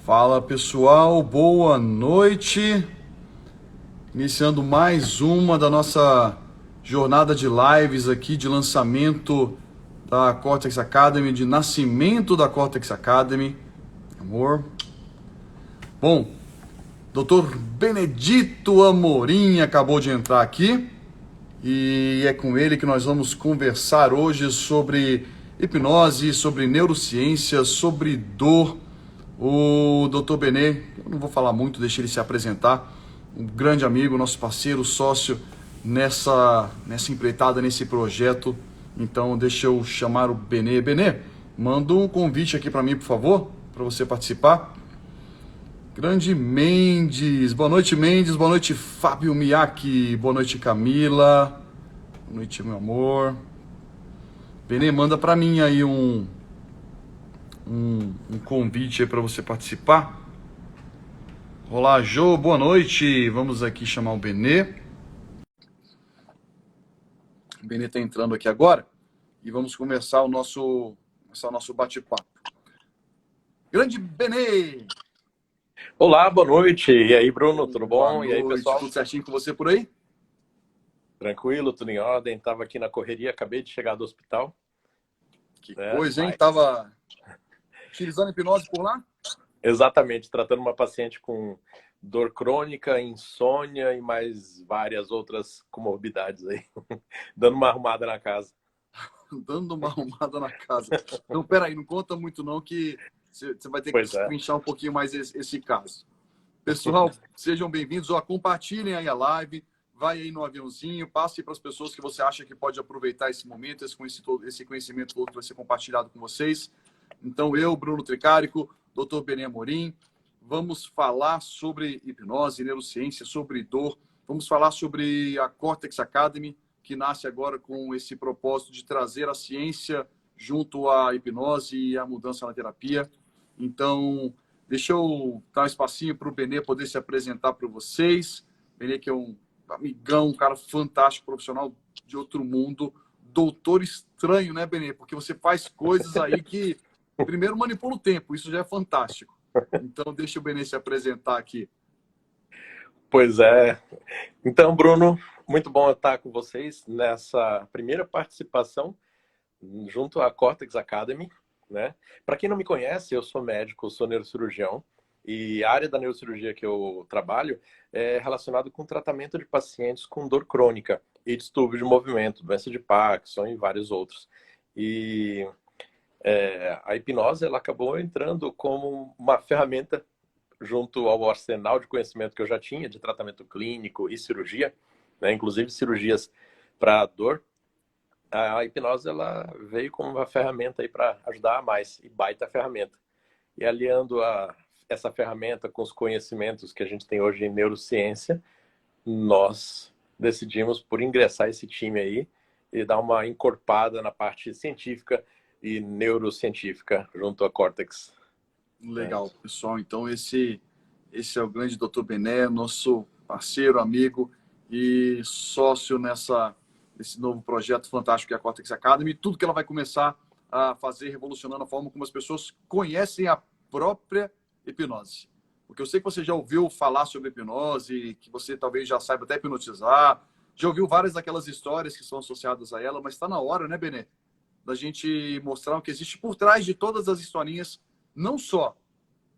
Fala pessoal, boa noite. Iniciando mais uma da nossa jornada de lives aqui de lançamento da Cortex Academy, de nascimento da Cortex Academy. Amor. Bom, Dr. Benedito Amorim acabou de entrar aqui e é com ele que nós vamos conversar hoje sobre hipnose, sobre neurociência, sobre dor. O Dr. Benê, eu não vou falar muito, deixa ele se apresentar, um grande amigo, nosso parceiro, sócio nessa empreitada, nesse projeto. Então deixa eu chamar o Benê. Benê, manda um convite aqui para mim, por favor, para você participar. Grande Mendes, boa noite Mendes, boa noite Fábio Miyake, boa noite Camila, boa noite meu amor. Benê, manda para mim aí um convite aí para você participar. Olá, Jô, boa noite. Vamos aqui chamar o Benê. O Benê está entrando aqui agora e vamos começar o nosso bate-papo. Grande Benê! Olá, boa noite. E aí, Bruno, tudo bom? Boa noite. E aí, pessoal? Tudo certinho com você por aí? Tranquilo, tudo em ordem. Tava aqui na correria, acabei de chegar do hospital. Que coisa, hein? Tava utilizando hipnose por lá? Exatamente, tratando uma paciente com dor crônica, insônia e mais várias outras comorbidades aí. Dando uma arrumada na casa. Dando uma arrumada na casa. Então, peraí, não conta muito não que você vai ter que pinchar um pouquinho mais esse caso. Pessoal, sejam bem-vindos. Compartilhem aí a live. Vai aí no aviãozinho, passe para as pessoas que você acha que pode aproveitar esse momento, esse conhecimento todo que vai ser compartilhado com vocês. Então, eu, Bruno Tricarico, Dr. Benê Amorim, vamos falar sobre hipnose, neurociência, sobre dor. Vamos falar sobre a Cortex Academy, que nasce agora com esse propósito de trazer a ciência junto à hipnose e à mudança na terapia. Então, deixa eu dar um espacinho para o Benê poder se apresentar para vocês. Benê, que é um amigão, um cara fantástico, profissional de outro mundo, doutor estranho, né, Benê? Porque você faz coisas aí que, primeiro, manipula o tempo, isso já é fantástico. Então, deixa o Benê se apresentar aqui. Pois é. Então, Bruno, muito bom estar com vocês nessa primeira participação junto à Cortex Academy, né? Para quem não me conhece, eu sou médico, sou neurocirurgião. E a área da neurocirurgia que eu trabalho é relacionado com o tratamento de pacientes com dor crônica e distúrbio de movimento, doença de Parkinson e vários outros. E a hipnose ela acabou entrando como uma ferramenta junto ao arsenal de conhecimento que eu já tinha de tratamento clínico e cirurgia, né? Inclusive cirurgias para dor. A hipnose ela veio como uma ferramenta aí para ajudar mais, e baita ferramenta. E aliando essa ferramenta com os conhecimentos que a gente tem hoje em neurociência, nós decidimos por ingressar esse time aí e dar uma encorpada na parte científica e neurocientífica junto à Cortex. Legal, pessoal. Então, esse é o grande Dr. Bené, nosso parceiro, amigo e sócio nesse novo projeto fantástico que é a Cortex Academy. Tudo que ela vai começar a fazer, revolucionando a forma como as pessoas conhecem a própria hipnose. Porque eu sei que você já ouviu falar sobre hipnose, que você talvez já saiba até hipnotizar, já ouviu várias daquelas histórias que são associadas a ela, mas está na hora, né, Benê, da gente mostrar o que existe por trás de todas as historinhas, não só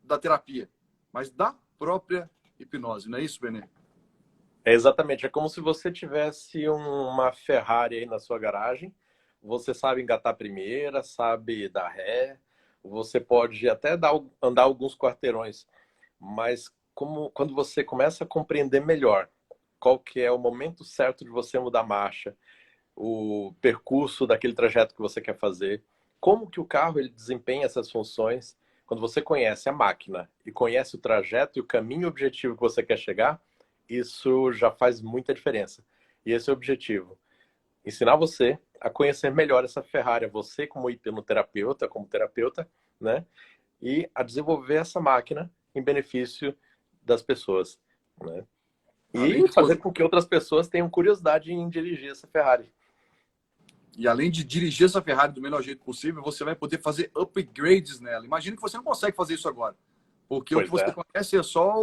da terapia, mas da própria hipnose. Não é isso, Benê? Exatamente. É como se você tivesse uma Ferrari aí na sua garagem. Você sabe engatar a primeira, sabe dar ré. Você pode até andar alguns quarteirões. Mas quando você começa a compreender melhor qual que é o momento certo de você mudar a marcha, o percurso daquele trajeto que você quer fazer, como que o carro ele desempenha essas funções, quando você conhece a máquina e conhece o trajeto e o caminho objetivo que você quer chegar, isso já faz muita diferença. E esse é o objetivo. Ensinar você a conhecer melhor essa Ferrari, você como hipnoterapeuta, como terapeuta, né? E a desenvolver essa máquina em benefício das pessoas, né? E fazer com que outras pessoas tenham curiosidade em dirigir essa Ferrari. E além de dirigir essa Ferrari do melhor jeito possível, você vai poder fazer upgrades nela. Imagina que você não consegue fazer isso agora. Porque o que Pois você é. conhece é só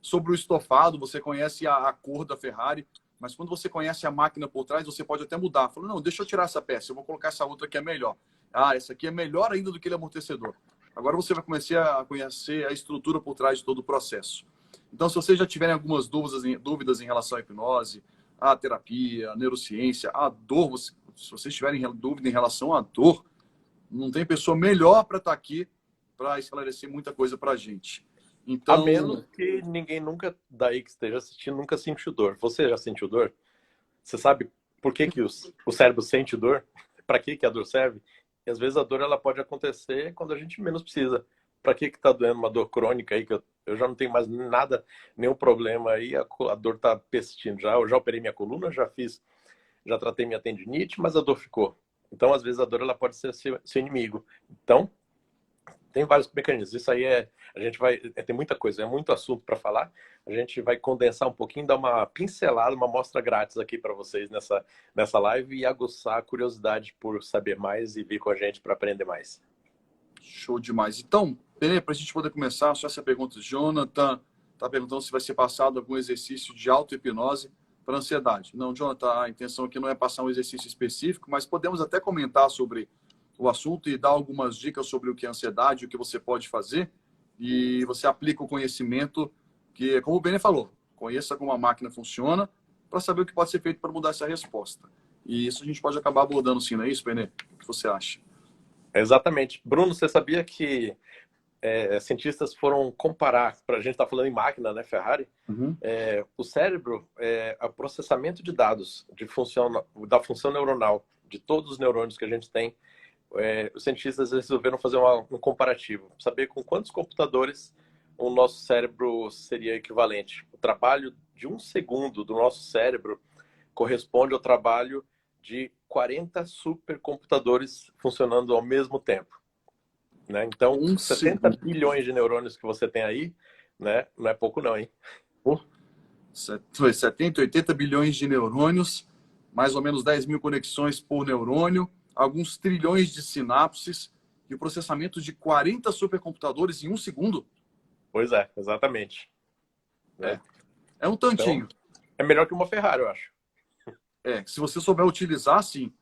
sobre o estofado, você conhece a cor da Ferrari, mas quando você conhece a máquina por trás, você pode até mudar. Falou, não, deixa eu tirar essa peça, eu vou colocar essa outra que é melhor. Ah, essa aqui é melhor ainda do que aquele amortecedor. Agora você vai começar a conhecer a estrutura por trás de todo o processo. Então, se vocês já tiverem algumas dúvidas em relação à hipnose, à terapia, à neurociência, à dor, se vocês tiverem dúvida em relação à dor, não tem pessoa melhor para estar aqui para esclarecer muita coisa para a gente. A menos Então, que ninguém nunca daí que esteja assistindo nunca sentiu dor. Você já sentiu dor? Você sabe por que que o cérebro sente dor? Para que a dor serve? E às vezes a dor ela pode acontecer quando a gente menos precisa. Para que está doendo uma dor crônica aí que eu já não tenho mais nada, nenhum problema aí, a dor está persistindo já. Eu já operei minha coluna, já tratei minha tendinite, mas a dor ficou. Então, às vezes a dor ela pode ser seu inimigo. Então, tem vários mecanismos. Isso aí a gente vai, tem muita coisa, é muito assunto para falar. A gente vai condensar um pouquinho, dar uma pincelada, uma amostra grátis aqui para vocês nessa live e aguçar a curiosidade por saber mais e vir com a gente para aprender mais. show demais. Então, para a gente poder começar, só essa pergunta. Jonathan está perguntando se vai ser passado algum exercício de auto-hipnose para ansiedade. Não, Jonathan, a intenção aqui não é passar um exercício específico, mas podemos até comentar sobre o assunto e dar algumas dicas sobre o que é ansiedade, o que você pode fazer, e você aplica o conhecimento que, como o Benê falou, conheça como a máquina funciona para saber o que pode ser feito para mudar essa resposta. E isso a gente pode acabar abordando sim, não é isso, Benê? O que você acha? Exatamente. Bruno, você sabia que cientistas foram comparar, para a gente estar falando em máquina, né, Ferrari, Uhum. o cérebro, o processamento de dados da função neuronal de todos os neurônios que a gente tem, os cientistas resolveram fazer um comparativo, saber com quantos computadores o nosso cérebro seria equivalente. O trabalho de 1 segundo do nosso cérebro corresponde ao trabalho de 40 supercomputadores funcionando ao mesmo tempo. Né? Então, 70 segundo. bilhões de neurônios que você tem aí, né? Não é pouco não, hein? Pô, 70, 80 bilhões de neurônios, mais ou menos 10 mil conexões por neurônio, alguns trilhões de sinapses e o processamento de 40 supercomputadores em 1 segundo. Pois é, exatamente. É, Né? é um Então, tantinho. é melhor que uma Ferrari, eu acho. Se você souber utilizar, sim.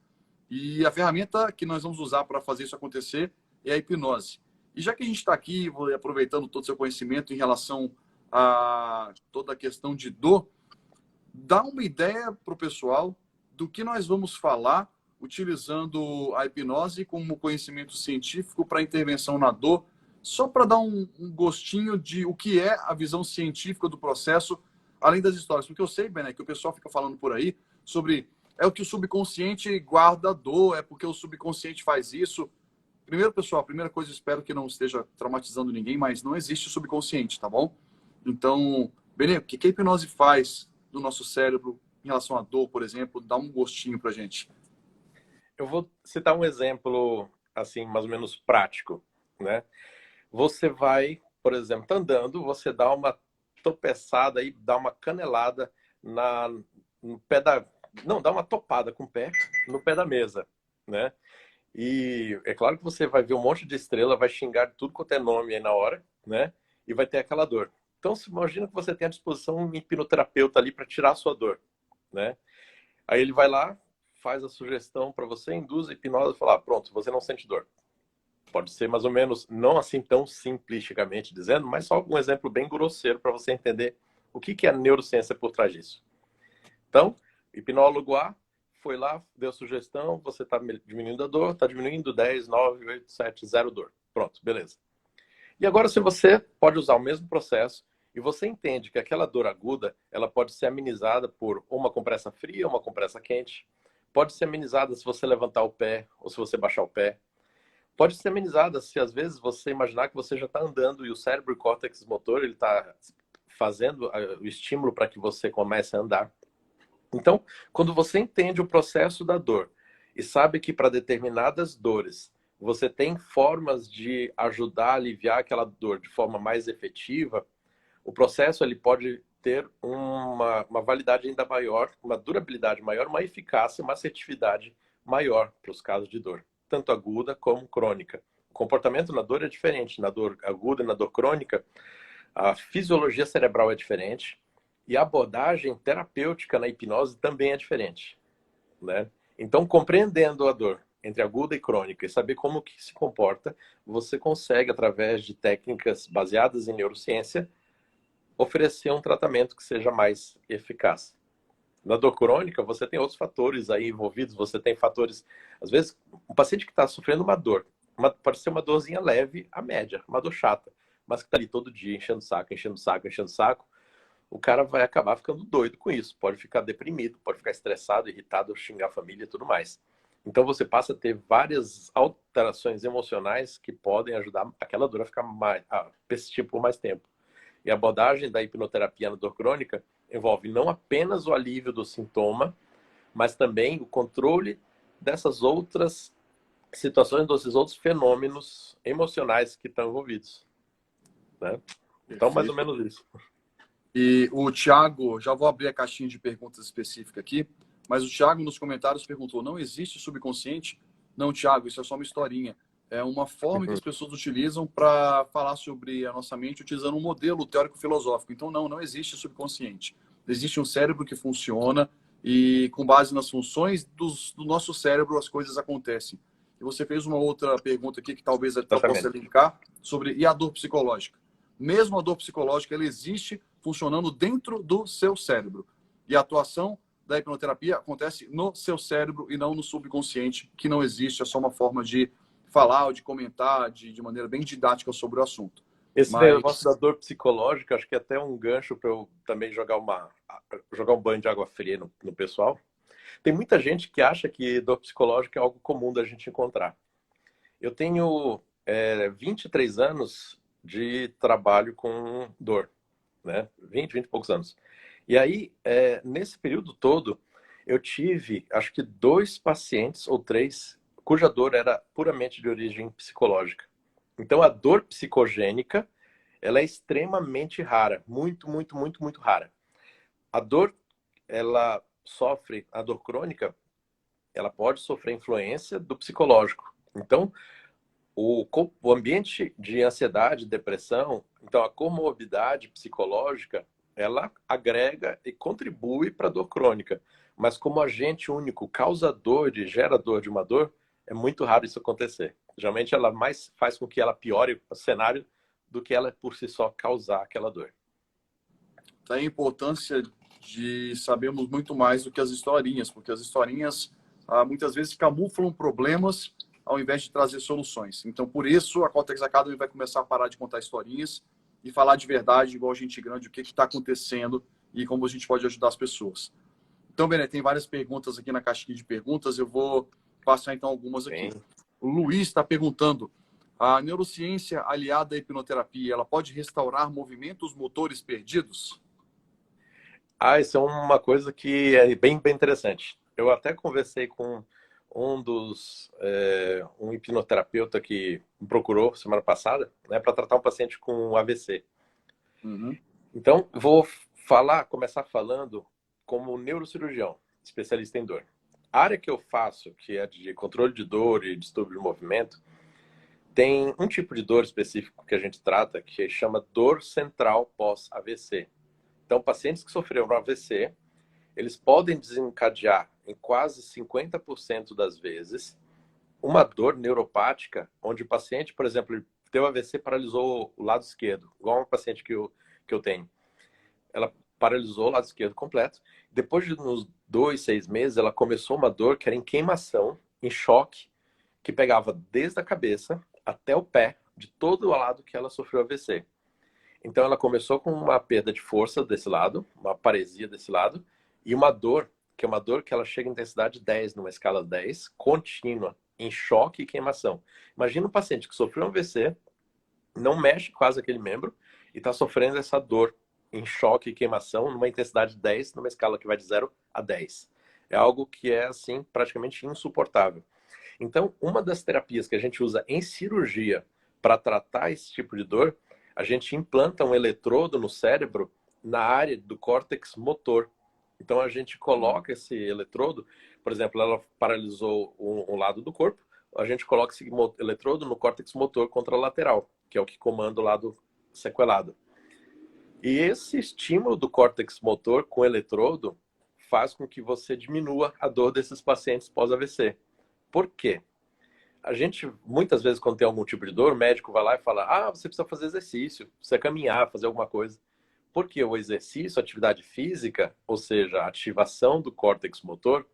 E a ferramenta que nós vamos usar para fazer isso acontecer é a hipnose. E já que a gente está aqui, aproveitando todo o seu conhecimento em relação a toda a questão de dor, dá uma ideia para o pessoal do que nós vamos falar utilizando a hipnose como conhecimento científico para intervenção na dor, só para dar um gostinho de o que é a visão científica do processo, além das histórias. Porque eu sei, Bené, que o pessoal fica falando por aí sobre é o que o subconsciente guarda a dor, é porque o subconsciente faz isso. Primeiro, pessoal, a primeira coisa, espero que não esteja traumatizando ninguém, mas não existe o subconsciente, tá bom? Então, Benê, o que a hipnose faz do nosso cérebro em relação à dor, por exemplo? Dá um gostinho pra gente. Eu vou citar um exemplo, assim, mais ou menos prático, né? Você vai, por exemplo, tá andando, você dá uma tropeçada e dá uma canelada no pé da... Não, dá uma topada com o pé no pé da mesa, né? E é claro que você vai ver um monte de estrela, vai xingar de tudo quanto é nome aí na hora, né? E vai ter aquela dor. Então, se imagina que você tem à disposição um hipnoterapeuta ali para tirar a sua dor, né? Aí ele vai lá, faz a sugestão para você, induz a hipnose e fala, pronto, você não sente dor. Pode ser mais ou menos, não assim tão simplisticamente dizendo, mas só um exemplo bem grosseiro para você entender o que é a neurociência por trás disso. Então, hipnólogo A foi lá, deu sugestão, você está diminuindo a dor, está diminuindo 10, 9, 8, 7, 0 dor. Pronto, beleza. E agora se você pode usar o mesmo processo e você entende que aquela dor aguda, ela pode ser amenizada por uma compressa fria, uma compressa quente, pode ser amenizada se você levantar o pé ou se você baixar o pé, pode ser amenizada se às vezes você imaginar que você já está andando e o cérebro e córtex motor ele está fazendo o estímulo para que você comece a andar. Então, quando você entende o processo da dor e sabe que para determinadas dores você tem formas de ajudar a aliviar aquela dor de forma mais efetiva, o processo ele pode ter uma validade ainda maior, uma durabilidade maior, uma eficácia, uma assertividade maior para os casos de dor, tanto aguda como crônica. O comportamento na dor é diferente. Na dor aguda e na dor crônica, a fisiologia cerebral é diferente e a abordagem terapêutica na hipnose também é diferente, né? Então, compreendendo a dor entre aguda e crônica e saber como que se comporta, você consegue, através de técnicas baseadas em neurociência, oferecer um tratamento que seja mais eficaz. Na dor crônica, você tem outros fatores aí envolvidos, você tem fatores, às vezes, um paciente que está sofrendo uma dor, pode ser uma dorzinha leve a média, uma dor chata, mas que está ali todo dia enchendo o saco, enchendo o saco, enchendo o saco, o cara vai acabar ficando doido com isso, pode ficar deprimido, pode ficar estressado, irritado, xingar a família e tudo mais. Então você passa a ter várias alterações emocionais que podem ajudar aquela dor a ficar a persistir por mais tempo. E a abordagem da hipnoterapia na dor crônica envolve não apenas o alívio do sintoma, mas também o controle dessas outras situações, desses outros fenômenos emocionais que estão envolvidos, né? Então, mais ou menos isso. E o Thiago, já vou abrir a caixinha de perguntas específica aqui, mas o Thiago nos comentários perguntou, não existe subconsciente? Não, Thiago, isso é só uma historinha. É uma forma que as pessoas utilizam para falar sobre a nossa mente utilizando um modelo teórico-filosófico. Então, não existe subconsciente. Existe um cérebro que funciona e, com base nas funções do nosso cérebro, as coisas acontecem. E você fez uma outra pergunta aqui que talvez eu possa linkar sobre e a dor psicológica. Mesmo a dor psicológica, ela existe funcionando dentro do seu cérebro. E a atuação da hipnoterapia acontece no seu cérebro e não no subconsciente, que não existe, é só uma forma de falar ou de comentar de maneira bem didática sobre o assunto. Esse negócio da dor psicológica, acho que é até um gancho para eu também jogar um banho de água fria no pessoal. Tem muita gente que acha que dor psicológica é algo comum da gente encontrar. Eu tenho 23 anos de trabalho com dor, né? 20 e poucos anos. E aí, nesse período todo, eu tive, acho que 2 pacientes ou 3, cuja dor era puramente de origem psicológica. Então, a dor psicogênica, ela é extremamente rara, muito, muito, muito, muito rara. A dor, a dor crônica, ela pode sofrer influência do psicológico. Então, o ambiente de ansiedade, depressão, então a comorbidade psicológica, ela agrega e contribui para a dor crônica. Mas como agente único, causador gerador de uma dor, é muito raro isso acontecer. Geralmente ela mais faz com que ela piore o cenário do que ela por si só causar aquela dor. Tá aí a importância de sabermos muito mais do que as historinhas, porque as historinhas muitas vezes camuflam problemas ao invés de trazer soluções. Então, por isso, a Cortex Academy vai começar a parar de contar historinhas e falar de verdade, igual gente grande, o que está acontecendo e como a gente pode ajudar as pessoas. Então, Bené, tem várias perguntas aqui na caixinha de perguntas, eu vou passar então algumas aqui. Sim. O Luiz está perguntando, a neurociência aliada à hipnoterapia, ela pode restaurar movimentos motores perdidos? Isso é uma coisa que é bem, bem interessante. Eu até conversei com um hipnoterapeuta que me procurou semana passada, né, para tratar um paciente com AVC. Uhum. Então, vou começar falando como neurocirurgião, especialista em dor. A área que eu faço, que é de controle de dor e distúrbio de movimento, tem um tipo de dor específico que a gente trata, que chama dor central pós-AVC. Então, pacientes que sofreram um AVC, eles podem desencadear, em quase 50% das vezes, uma dor neuropática, onde o paciente, por exemplo, ele teve AVC, paralisou o lado esquerdo, igual uma paciente que eu tenho. Ela paralisou o lado esquerdo completo. Depois de uns 2, 6 meses, ela começou uma dor que era em queimação, em choque, que pegava desde a cabeça até o pé, de todo o lado que ela sofreu AVC. Então, ela começou com uma perda de força desse lado, uma paresia desse lado, e uma dor, que é uma dor que ela chega em intensidade 10, numa escala 10, contínua, em choque e queimação. Imagina um paciente que sofreu um AVC, não mexe quase aquele membro, e está sofrendo essa dor em choque e queimação, numa intensidade 10, numa escala que vai de 0 a 10. É algo que é, assim, praticamente insuportável. Então, uma das terapias que a gente usa em cirurgia para tratar esse tipo de dor, a gente implanta um eletrodo no cérebro na área do córtex motor. Então, a gente coloca esse eletrodo, por exemplo, ela paralisou um lado do corpo, a gente coloca esse eletrodo no córtex motor contralateral, que é o que comanda o lado sequelado. E esse estímulo do córtex motor com eletrodo faz com que você diminua a dor desses pacientes pós-AVC. Por quê? A gente, muitas vezes, quando tem algum tipo de dor, o médico vai lá e fala: ah, você precisa fazer exercício, precisa caminhar, fazer alguma coisa. Porque o exercício, a atividade física, ou seja, a ativação do córtex motor,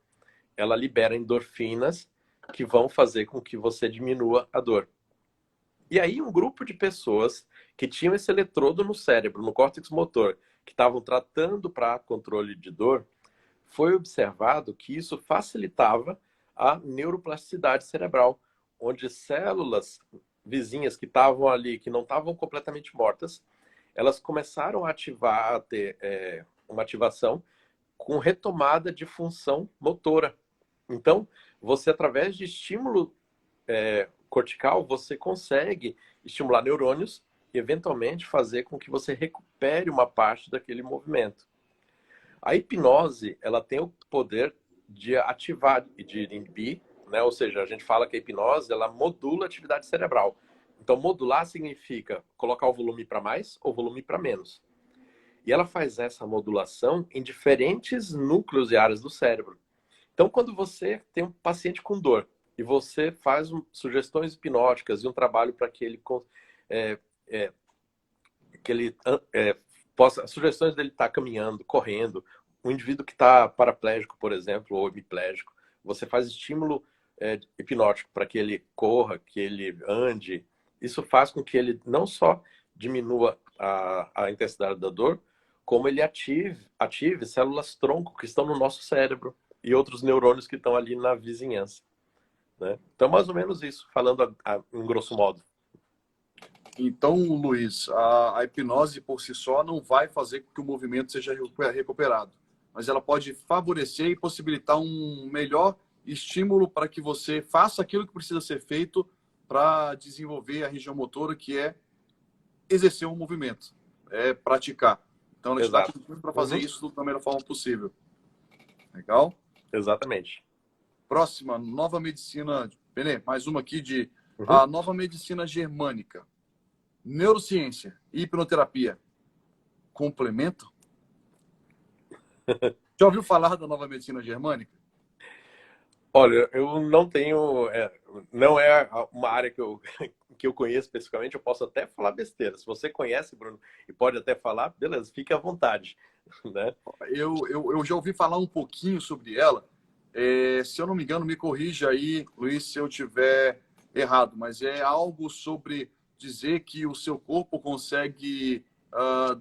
ela libera endorfinas que vão fazer com que você diminua a dor. E aí um grupo de pessoas que tinham esse eletrodo no cérebro, no córtex motor, que estavam tratando para controle de dor, foi observado que isso facilitava a neuroplasticidade cerebral, onde células vizinhas que estavam ali, que não estavam completamente mortas, elas começaram a ativar, a ter uma ativação com retomada de função motora. Então, você, através de estímulo cortical, você consegue estimular neurônios e, eventualmente, fazer com que você recupere uma parte daquele movimento. A hipnose, ela tem o poder de ativar e de inibir, né? Ou seja, a gente fala que a hipnose, ela modula a atividade cerebral. Então, modular significa colocar o volume para mais ou volume para menos. E ela faz essa modulação em diferentes núcleos e áreas do cérebro. Então, quando você tem um paciente com dor e você faz sugestões hipnóticas e um trabalho para que ele possa, sugestões dele estar caminhando, correndo, um indivíduo que está paraplégico, por exemplo, ou hemiplégico, você faz estímulo hipnótico para que ele corra, que ele ande. Isso faz com que ele não só diminua a intensidade da dor, como ele ative células tronco que estão no nosso cérebro e outros neurônios que estão ali na vizinhança, né? Então, mais ou menos isso, falando em grosso modo. Então, Luiz, a hipnose por si só não vai fazer com que o movimento seja recuperado, mas ela pode favorecer e possibilitar um melhor estímulo para que você faça aquilo que precisa ser feito para desenvolver a região motora, que é exercer um movimento, é praticar. Então, ela te dá condições para fazer isso da melhor forma possível. Legal? Exatamente. Próxima, nova medicina. Benê, mais uma aqui de a nova medicina germânica. Neurociência e hipnoterapia. Complemento? Já ouviu falar da nova medicina germânica? Olha, eu não tenho... não é uma área que eu conheço especificamente, eu posso até falar besteira. Se você conhece, Bruno, e pode até falar, beleza, fique à vontade. Né? Eu já ouvi falar um pouquinho sobre ela. Se eu não me engano, me corrija aí, Luiz, se eu tiver errado, mas é algo sobre dizer que o seu corpo consegue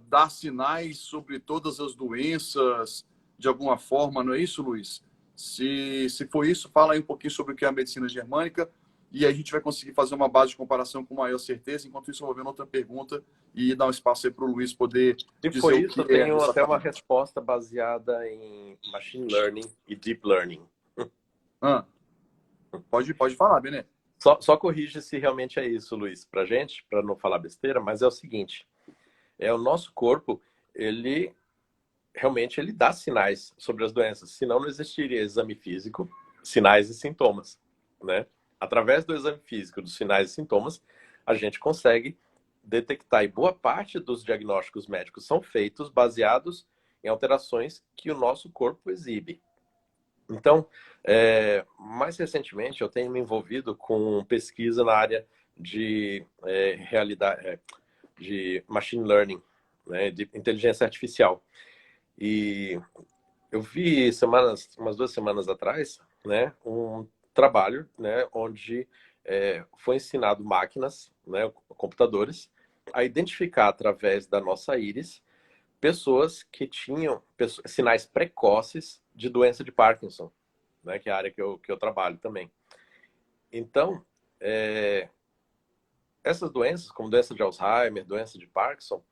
dar sinais sobre todas as doenças de alguma forma, não é isso, Luiz? Se for isso, fala aí um pouquinho sobre o que é a medicina germânica e a gente vai conseguir fazer uma base de comparação com maior certeza. Enquanto isso, eu vou ver outra pergunta e dar um espaço aí para o Luiz poder Se dizer for o isso, que eu tenho é até uma exatamente. resposta baseada em machine learning e deep learning. Pode falar, Bené. Só corrige se realmente é isso, Luiz, pra gente, para não falar besteira, mas é o seguinte, o nosso corpo, ele realmente dá sinais sobre as doenças, senão não existiria exame físico, sinais e sintomas, né? Através do exame físico, dos sinais e sintomas, a gente consegue detectar, e boa parte dos diagnósticos médicos são feitos baseados em alterações que o nosso corpo exibe. Então, mais recentemente, eu tenho me envolvido com pesquisa na área de realidade, de machine learning, né, de inteligência artificial. E eu vi umas 2 semanas atrás, né, um trabalho, né, onde foi ensinado máquinas, né, computadores, a identificar através da nossa íris pessoas que tinham sinais precoces de doença de Parkinson, né, que é a área que eu trabalho também. Então, essas doenças, como doença de Alzheimer, doença de Parkinson,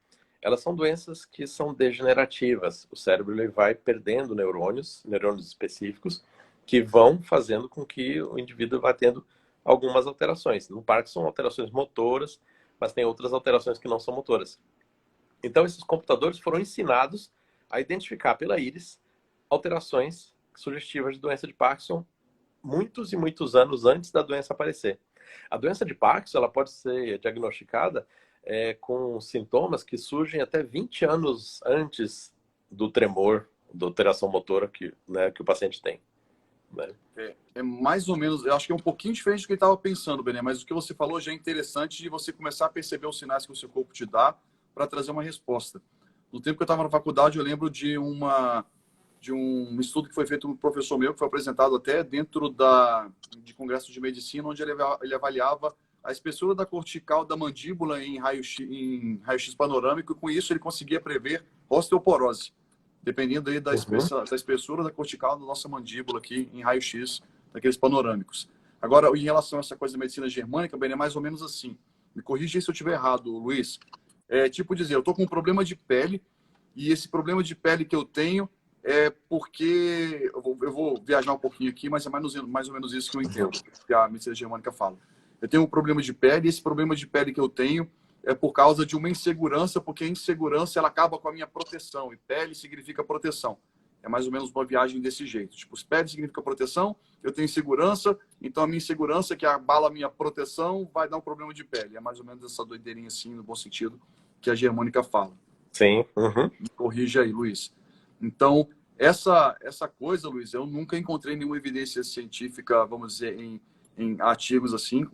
elas são doenças que são degenerativas. O cérebro ele vai perdendo neurônios específicos, que vão fazendo com que o indivíduo vá tendo algumas alterações. No Parkinson, alterações motoras, mas tem outras alterações que não são motoras. Então, esses computadores foram ensinados a identificar pela íris alterações sugestivas de doença de Parkinson muitos e muitos anos antes da doença aparecer. A doença de Parkinson, ela pode ser diagnosticada com sintomas que surgem até 20 anos antes do tremor, da alteração motora que o paciente tem. Né? É mais ou menos, eu acho que é um pouquinho diferente do que ele estava pensando, Bené, mas o que você falou já é interessante de você começar a perceber os sinais que o seu corpo te dá para trazer uma resposta. No tempo que eu estava na faculdade, eu lembro de um estudo que foi feito por um professor meu, que foi apresentado até dentro de congresso de medicina, onde ele avaliava a espessura da cortical da mandíbula em raio-x panorâmico, e com isso ele conseguia prever osteoporose, dependendo aí da espessura da cortical da nossa mandíbula aqui em raio-x, daqueles panorâmicos. Agora, em relação a essa coisa da medicina germânica, bem, é mais ou menos assim. Me corrija se eu estiver errado, Luiz. É tipo dizer, eu estou com um problema de pele, e esse problema de pele que eu tenho é porque... Eu vou viajar um pouquinho aqui, mas é mais ou menos isso que eu entendo, que a medicina germânica fala. Eu tenho um problema de pele, e esse problema de pele que eu tenho é por causa de uma insegurança, porque a insegurança ela acaba com a minha proteção, e pele significa proteção. É mais ou menos uma viagem desse jeito. Tipo, pele significa proteção, eu tenho insegurança, então a minha insegurança, que abala a minha proteção, vai dar um problema de pele. É mais ou menos essa doideirinha assim, no bom sentido, que a germânica fala. Sim. Uhum. Me corrija aí, Luiz. Então, essa coisa, Luiz, eu nunca encontrei nenhuma evidência científica, vamos dizer, em artigos assim,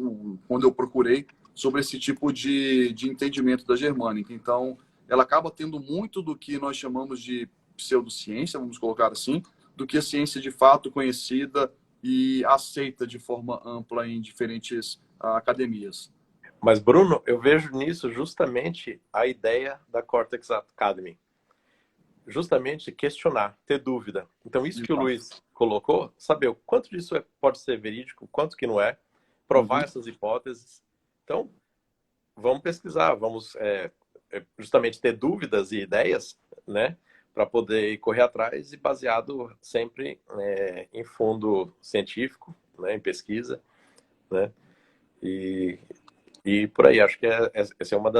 quando eu procurei sobre esse tipo de entendimento da germânica. Então, ela acaba tendo muito do que nós chamamos de pseudociência, vamos colocar assim, do que a ciência de fato conhecida e aceita de forma ampla em diferentes academias. Mas, Bruno, eu vejo nisso justamente a ideia da Cortex Academy. Justamente questionar, ter dúvida. Então, isso que o Luiz colocou, saber o quanto disso pode ser verídico, quanto que não é, provar essas hipóteses. Então, vamos pesquisar, vamos justamente ter dúvidas e ideias, né, para poder correr atrás e baseado sempre em fundo científico, né, em pesquisa, né, e por aí. Acho que essa é uma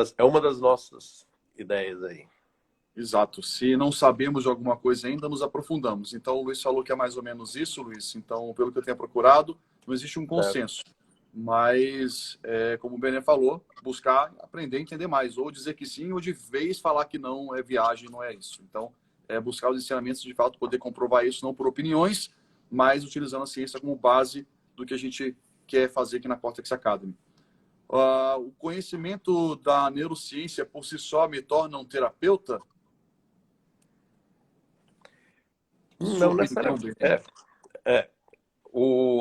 das nossas ideias aí. Exato. Se não sabemos de alguma coisa ainda, nos aprofundamos. Então, o Luiz falou que é mais ou menos isso, Luiz. Então, pelo que eu tenho procurado, não existe um consenso. Mas, como o Bené falou, buscar aprender a entender mais. Ou dizer que sim, ou de vez falar que não é viagem, não é isso. Então, buscar os ensinamentos, de fato, poder comprovar isso, não por opiniões, mas utilizando a ciência como base do que a gente quer fazer aqui na Cortex Academy. O conhecimento da neurociência por si só me torna um terapeuta? Não necessariamente.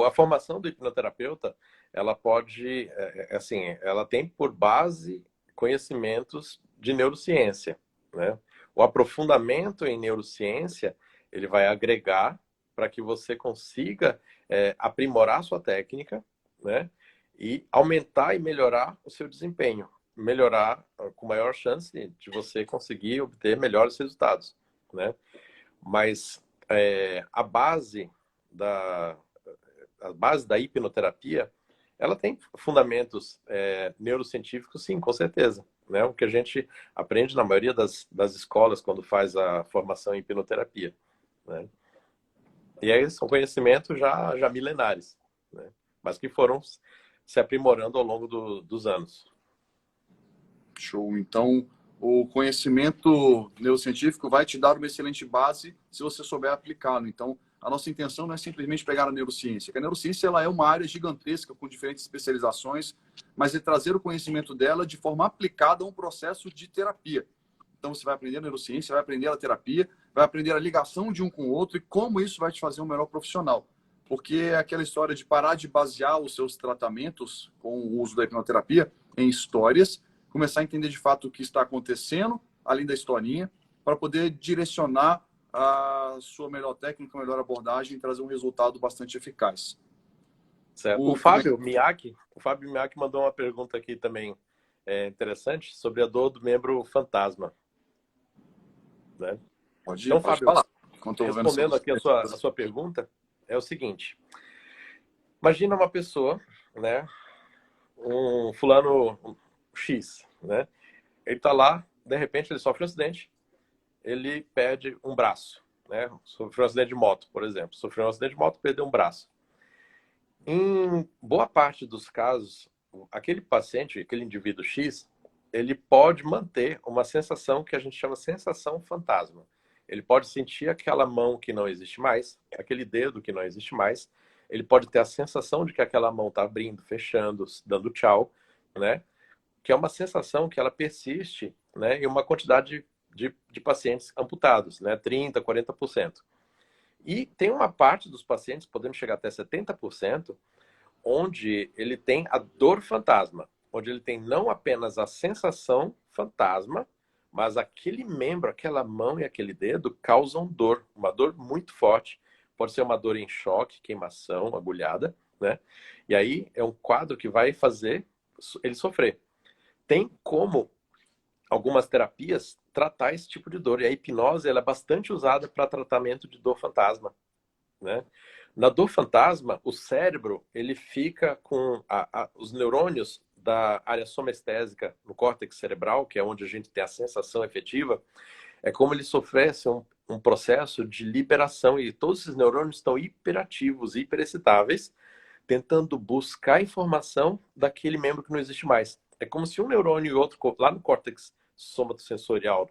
A formação do hipnoterapeuta, ela pode, assim, ela tem por base conhecimentos de neurociência, né? O aprofundamento em neurociência, ele vai agregar para que você consiga aprimorar sua técnica, né? E aumentar e melhorar o seu desempenho, melhorar com maior chance de você conseguir obter melhores resultados, né? Mas a base da hipnoterapia, ela tem fundamentos neurocientíficos, sim, com certeza. Né? O que a gente aprende na maioria das escolas quando faz a formação em hipnoterapia. Né? E aí são conhecimentos já milenares, né? Mas que foram se aprimorando ao longo dos anos. Show. Então, o conhecimento neurocientífico vai te dar uma excelente base se você souber aplicá-lo. Então, a nossa intenção não é simplesmente pegar a neurociência, que a neurociência ela é uma área gigantesca com diferentes especializações, mas é trazer o conhecimento dela de forma aplicada a um processo de terapia. Então, você vai aprender a neurociência, vai aprender a terapia, vai aprender a ligação de um com o outro e como isso vai te fazer um melhor profissional. Porque é aquela história de parar de basear os seus tratamentos com o uso da hipnoterapia em histórias, começar a entender de fato o que está acontecendo, além da historinha, para poder direcionar a sua melhor técnica, a melhor abordagem e trazer um resultado bastante eficaz. Certo. O Fábio Miyake mandou uma pergunta aqui também interessante sobre a dor do membro fantasma. Né? Pode então, Fábio, falar. Respondendo aqui a sua pergunta, é o seguinte. Imagina uma pessoa, né, um fulano X, né? Ele está lá, de repente ele sofre um acidente, ele perde um braço, né? Sofreu um acidente de moto, por exemplo. Sofreu um acidente de moto, perdeu um braço. Em boa parte dos casos, aquele paciente, aquele indivíduo X, ele pode manter uma sensação que a gente chama sensação fantasma. Ele pode sentir aquela mão que não existe mais, aquele dedo que não existe mais. Ele pode ter a sensação de que aquela mão está abrindo, fechando, dando tchau, né? Que é uma sensação que ela persiste, né, em uma quantidade de pacientes amputados, né, 30%, 40%. E tem uma parte dos pacientes, podendo chegar até 70%, onde ele tem a dor fantasma, onde ele tem não apenas a sensação fantasma, mas aquele membro, aquela mão e aquele dedo causam dor, uma dor muito forte. Pode ser uma dor em choque, queimação, agulhada, né? E aí é um quadro que vai fazer ele sofrer. Tem como algumas terapias tratar esse tipo de dor. E a hipnose ela é bastante usada para tratamento de dor fantasma, né? Na dor fantasma, o cérebro ele fica com os neurônios da área somestésica no córtex cerebral, que é onde a gente tem a sensação efetiva, é como ele sofresse um processo de liberação e todos esses neurônios estão hiperativos, hiperexcitáveis, tentando buscar informação daquele membro que não existe mais. É como se um neurônio e outro, lá no córtex somatosensorial,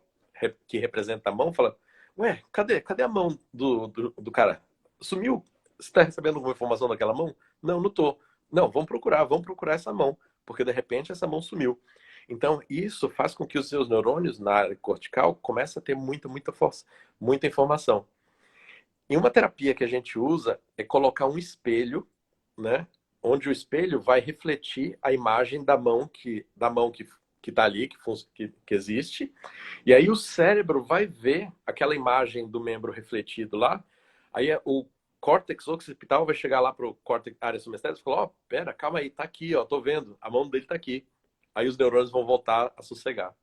que representa a mão, fala, ué, cadê a mão do cara? Sumiu? Você está recebendo alguma informação daquela mão? Não, não tô. Não, vamos procurar essa mão, porque de repente essa mão sumiu. Então, isso faz com que os seus neurônios na área cortical comecem a ter muita força, muita informação. E uma terapia que a gente usa é colocar um espelho, né? Onde o espelho vai refletir a imagem da mão que está ali, que existe. E aí o cérebro vai ver aquela imagem do membro refletido lá. Aí o córtex occipital vai chegar lá para o córtex área somestésica e falar, ó, pera, calma aí, tá aqui, ó, tô vendo, a mão dele tá aqui. Aí os neurônios vão voltar a sossegar.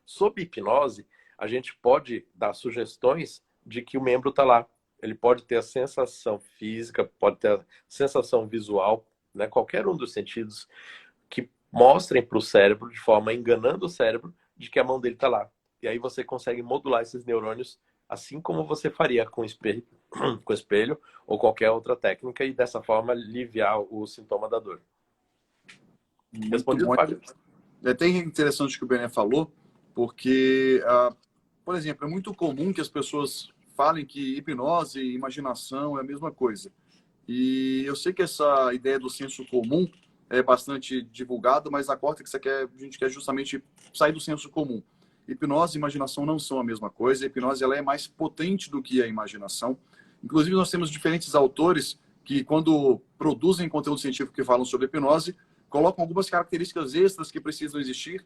Sob hipnose, a gente pode dar sugestões de que o membro tá lá. Ele pode ter a sensação física, pode ter a sensação visual, né? Qualquer um dos sentidos que mostrem para o cérebro, de forma enganando o cérebro, de que a mão dele está lá. E aí você consegue modular esses neurônios assim como você faria com espelho, com espelho ou qualquer outra técnica e dessa forma aliviar o sintoma da dor. Muito Respondido, bom. Fábio? É até interessante o que o Bené falou, porque, por exemplo, é muito comum que as pessoas falem que hipnose e imaginação é a mesma coisa. E eu sei que essa ideia do senso comum é bastante divulgada, mas a Cortex a gente quer justamente sair do senso comum. Hipnose e imaginação não são a mesma coisa. A hipnose ela é mais potente do que a imaginação. Inclusive, nós temos diferentes autores que, quando produzem conteúdo científico que falam sobre hipnose, colocam algumas características extras que precisam existir,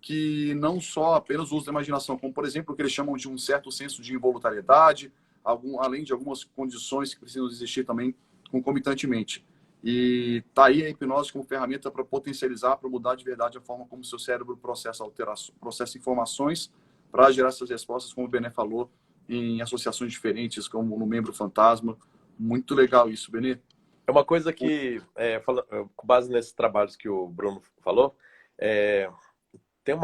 que não só apenas o uso da imaginação, como, por exemplo, o que eles chamam de um certo senso de involuntariedade, além de algumas condições que precisam existir também concomitantemente. E tá aí a hipnose como ferramenta para potencializar, para mudar de verdade a forma como o seu cérebro processa alterações, processa informações para gerar essas respostas, como o Bené falou, em associações diferentes, como no membro fantasma. Muito legal isso, Benê. É uma coisa que, com base nesses trabalhos que o Bruno falou, tem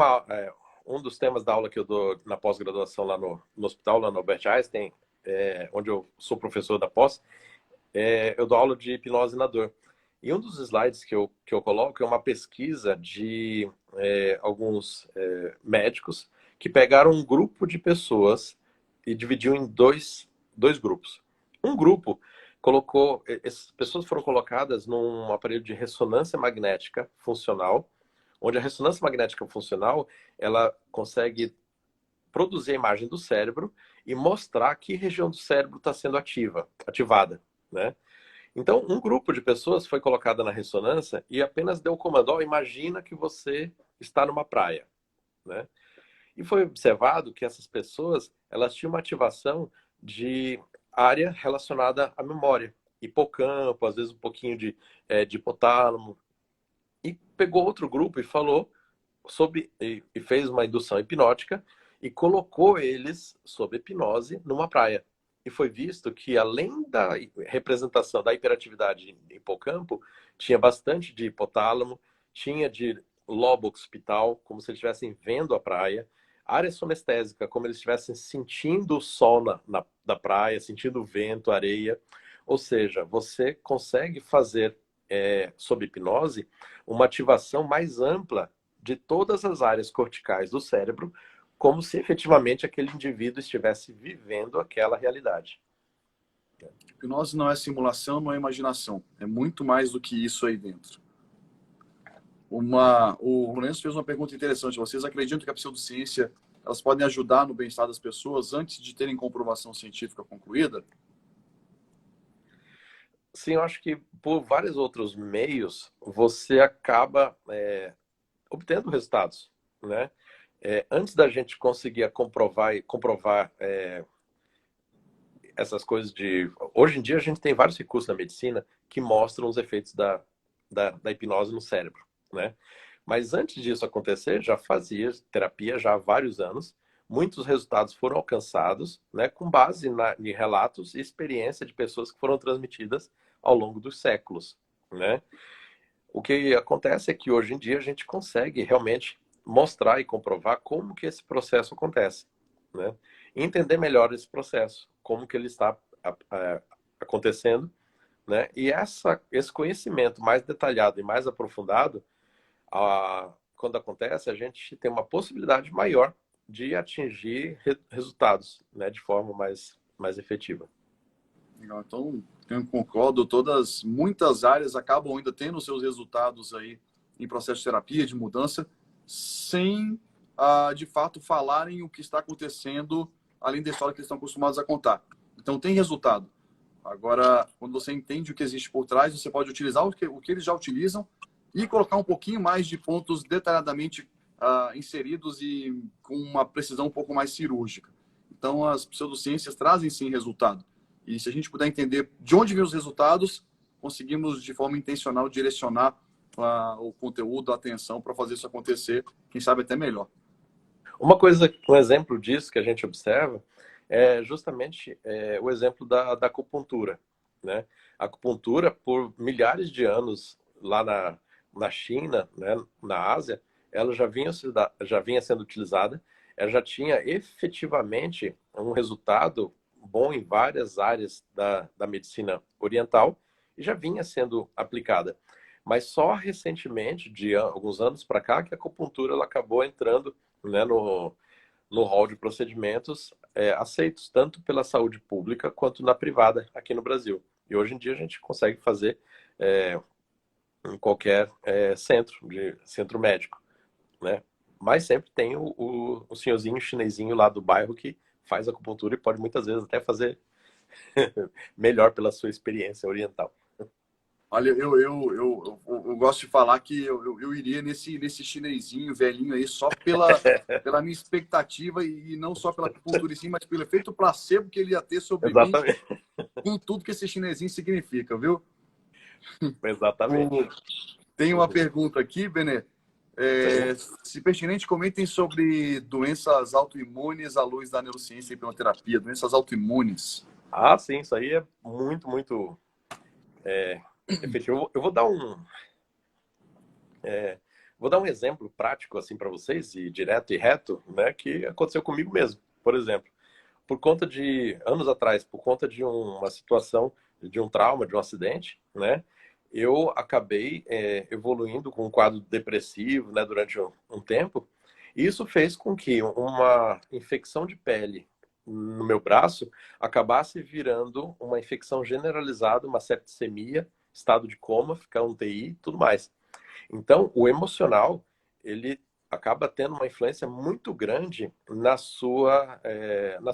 um dos temas da aula que eu dou na pós-graduação lá no hospital, lá no Albert Einstein, onde eu sou professor da pós, eu dou aula de hipnose na dor. E um dos slides que eu coloco é uma pesquisa de alguns médicos que pegaram um grupo de pessoas e dividiu em dois grupos. Um grupo essas pessoas foram colocadas num aparelho de ressonância magnética funcional, onde a ressonância magnética funcional ela consegue produzir a imagem do cérebro e mostrar que região do cérebro está sendo ativada, né? Então, um grupo de pessoas foi colocada na ressonância e apenas deu o comando, ó, imagina que você está numa praia, né? E foi observado que essas pessoas, elas tinham uma ativação de área relacionada à memória, hipocampo, às vezes um pouquinho de hipotálamo. E pegou outro grupo e falou e fez uma indução hipnótica e colocou eles sob hipnose numa praia. E foi visto que, além da representação da hiperatividade em hipocampo, tinha bastante de hipotálamo, tinha de lobo occipital, como se eles estivessem vendo a praia, área somestésica, como eles estivessem sentindo o sol da praia, sentindo o vento, a areia. Ou seja, você consegue fazer sob hipnose, uma ativação mais ampla de todas as áreas corticais do cérebro, como se efetivamente aquele indivíduo estivesse vivendo aquela realidade. Hipnose não é simulação, não é imaginação. É muito mais do que isso aí dentro. O Lourenço fez uma pergunta interessante. Vocês acreditam que a pseudociência elas podem ajudar no bem-estar das pessoas antes de terem comprovação científica concluída? Sim, eu acho que por vários outros meios você acaba obtendo resultados, né? Antes da gente conseguir comprovar essas coisas de... Hoje em dia a gente tem vários recursos na medicina que mostram os efeitos da hipnose no cérebro, né? Mas antes disso acontecer, já fazia terapia já há vários anos. Muitos resultados foram alcançados, né, com base em relatos e experiência de pessoas que foram transmitidas ao longo dos séculos, né? O que acontece é que hoje em dia a gente consegue realmente mostrar e comprovar como que esse processo acontece, né? E entender melhor esse processo, como que ele está acontecendo, né? E esse conhecimento mais detalhado e mais aprofundado, quando acontece, a gente tem uma possibilidade maior de atingir resultados, né, de forma mais efetiva. Legal. Então, eu concordo, muitas áreas acabam ainda tendo seus resultados aí em processo de terapia, de mudança, sem, de fato, falarem o que está acontecendo, além da história que eles estão acostumados a contar. Então, tem resultado. Agora, quando você entende o que existe por trás, você pode utilizar o que eles já utilizam e colocar um pouquinho mais de pontos detalhadamente inseridos e com uma precisão um pouco mais cirúrgica. Então, as pseudociências trazem, sim, resultado. E se a gente puder entender de onde vêm os resultados, conseguimos, de forma intencional, direcionar o conteúdo, a atenção para fazer isso acontecer, quem sabe até melhor. Um exemplo disso que a gente observa é justamente o exemplo da acupuntura, né? A acupuntura, por milhares de anos lá na China, né, na Ásia, ela já vinha sendo utilizada, ela já tinha efetivamente um resultado bom em várias áreas da medicina oriental e já vinha sendo aplicada. Mas só recentemente, de alguns anos para cá, que a acupuntura ela acabou entrando, né, no hall de procedimentos aceitos tanto pela saúde pública quanto na privada aqui no Brasil. E hoje em dia a gente consegue fazer em qualquer centro médico, né? Mas sempre tem o senhorzinho chinesinho lá do bairro que faz acupuntura e pode muitas vezes até fazer melhor pela sua experiência oriental. Olha, eu gosto de falar que eu iria nesse chinesinho velhinho aí só pela minha expectativa e não só pela acupuntura em si, mas pelo efeito placebo que ele ia ter sobre mim, Exatamente. com tudo que esse chinesinho significa, viu? Exatamente. Tem uma pergunta aqui, Benê. Se pertinente, comentem sobre doenças autoimunes à luz da neurociência e hipnoterapia, doenças autoimunes. Ah, sim, isso aí é muito efetivo. Eu vou dar um exemplo prático assim para vocês, e direto e reto, né, que aconteceu comigo mesmo. Por exemplo, por conta de anos atrás, por conta de uma situação, de um trauma, de um acidente, né, eu acabei evoluindo com um quadro depressivo, né, durante um tempo. E isso fez com que uma infecção de pele no meu braço acabasse virando uma infecção generalizada, uma septicemia, estado de coma, ficar um TI, tudo mais. Então, o emocional, ele acaba tendo uma influência muito grande na sua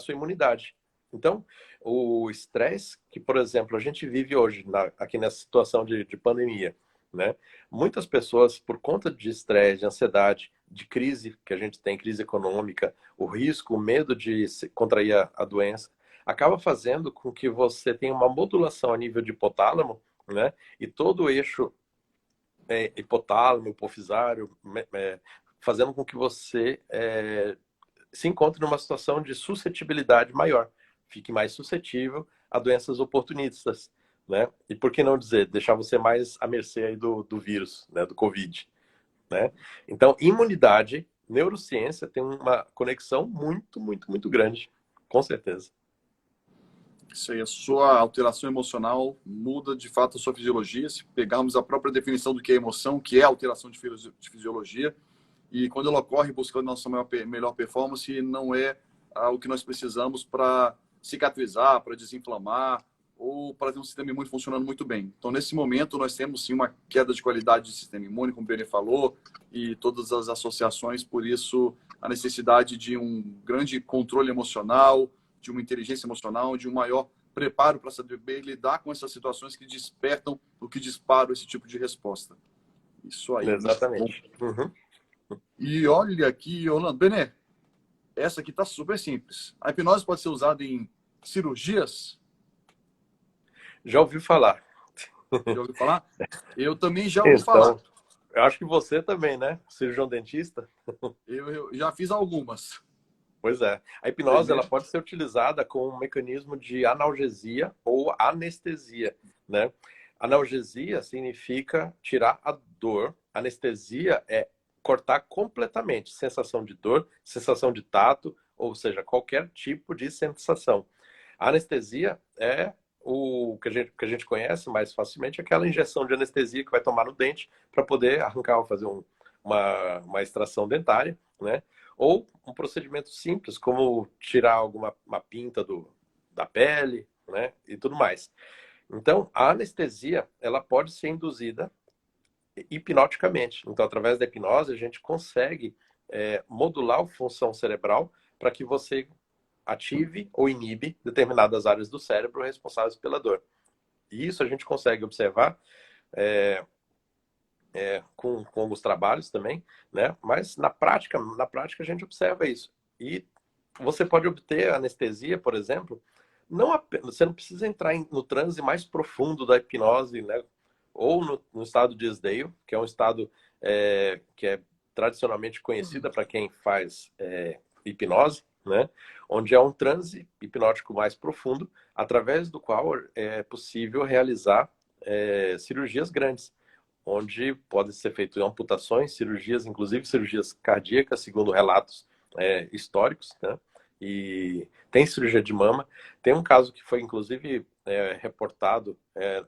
imunidade. Então, o estresse que, por exemplo, a gente vive hoje, aqui nessa situação de pandemia, né? Muitas pessoas, por conta de estresse, de ansiedade, de crise que a gente tem, crise econômica, o risco, o medo de contrair a doença, acaba fazendo com que você tenha uma modulação a nível de hipotálamo, né? E todo o eixo hipotálamo, hipofisário, fazendo com que você se encontre numa situação de suscetibilidade maior, fique mais suscetível a doenças oportunistas, né? E por que não dizer, deixar você mais à mercê aí do vírus, né? Do Covid, né? Então, imunidade, neurociência tem uma conexão muito grande, com certeza. Isso aí, a sua alteração emocional muda de fato a sua fisiologia. Se pegarmos a própria definição do que é emoção, que é alteração de fisiologia, e quando ela ocorre buscando nossa melhor performance, não é o que nós precisamos para cicatrizar, para desinflamar ou para ter um sistema imune funcionando muito bem. Então, nesse momento, nós temos sim uma queda de qualidade do sistema imune, como o Benê falou, e todas as associações, por isso a necessidade de um grande controle emocional, de uma inteligência emocional, de um maior preparo para saber lidar com essas situações que despertam o que disparam esse tipo de resposta. Isso aí, muito bom. Exatamente. Uhum. E olha aqui, Orlando, Benê, essa aqui está super simples. A hipnose pode ser usada em cirurgias? Já ouvi falar. Já ouviu falar? Eu também já ouvi falar. Então, eu acho que você também, né? Cirurgião dentista. Eu já fiz algumas. Pois é. A hipnose ela pode ser utilizada como um mecanismo de analgesia ou anestesia, né? Analgesia significa tirar a dor. Anestesia é cortar completamente sensação de dor, sensação de tato, ou seja, qualquer tipo de sensação. A anestesia é o que a gente conhece mais facilmente, aquela injeção de anestesia que vai tomar no dente para poder arrancar ou fazer uma extração dentária, né? Ou um procedimento simples, como tirar uma pinta da pele, né? E tudo mais. Então, a anestesia, ela pode ser induzida hipnoticamente. Então, através da hipnose, a gente consegue modular a função cerebral para que você ative ou inibe determinadas áreas do cérebro responsáveis pela dor. E isso a gente consegue observar com os trabalhos também, né? Mas na prática a gente observa isso. E você pode obter anestesia, por exemplo, você não precisa entrar no transe mais profundo da hipnose, né? Ou no estado de Esdeio, que é um estado que é tradicionalmente conhecida para quem faz hipnose, né? Onde é um transe hipnótico mais profundo, através do qual é possível realizar cirurgias grandes, onde podem ser feitas amputações, cirurgias, inclusive cirurgias cardíacas, segundo relatos históricos, né? E tem cirurgia de mama. Tem um caso que foi, inclusive, reportado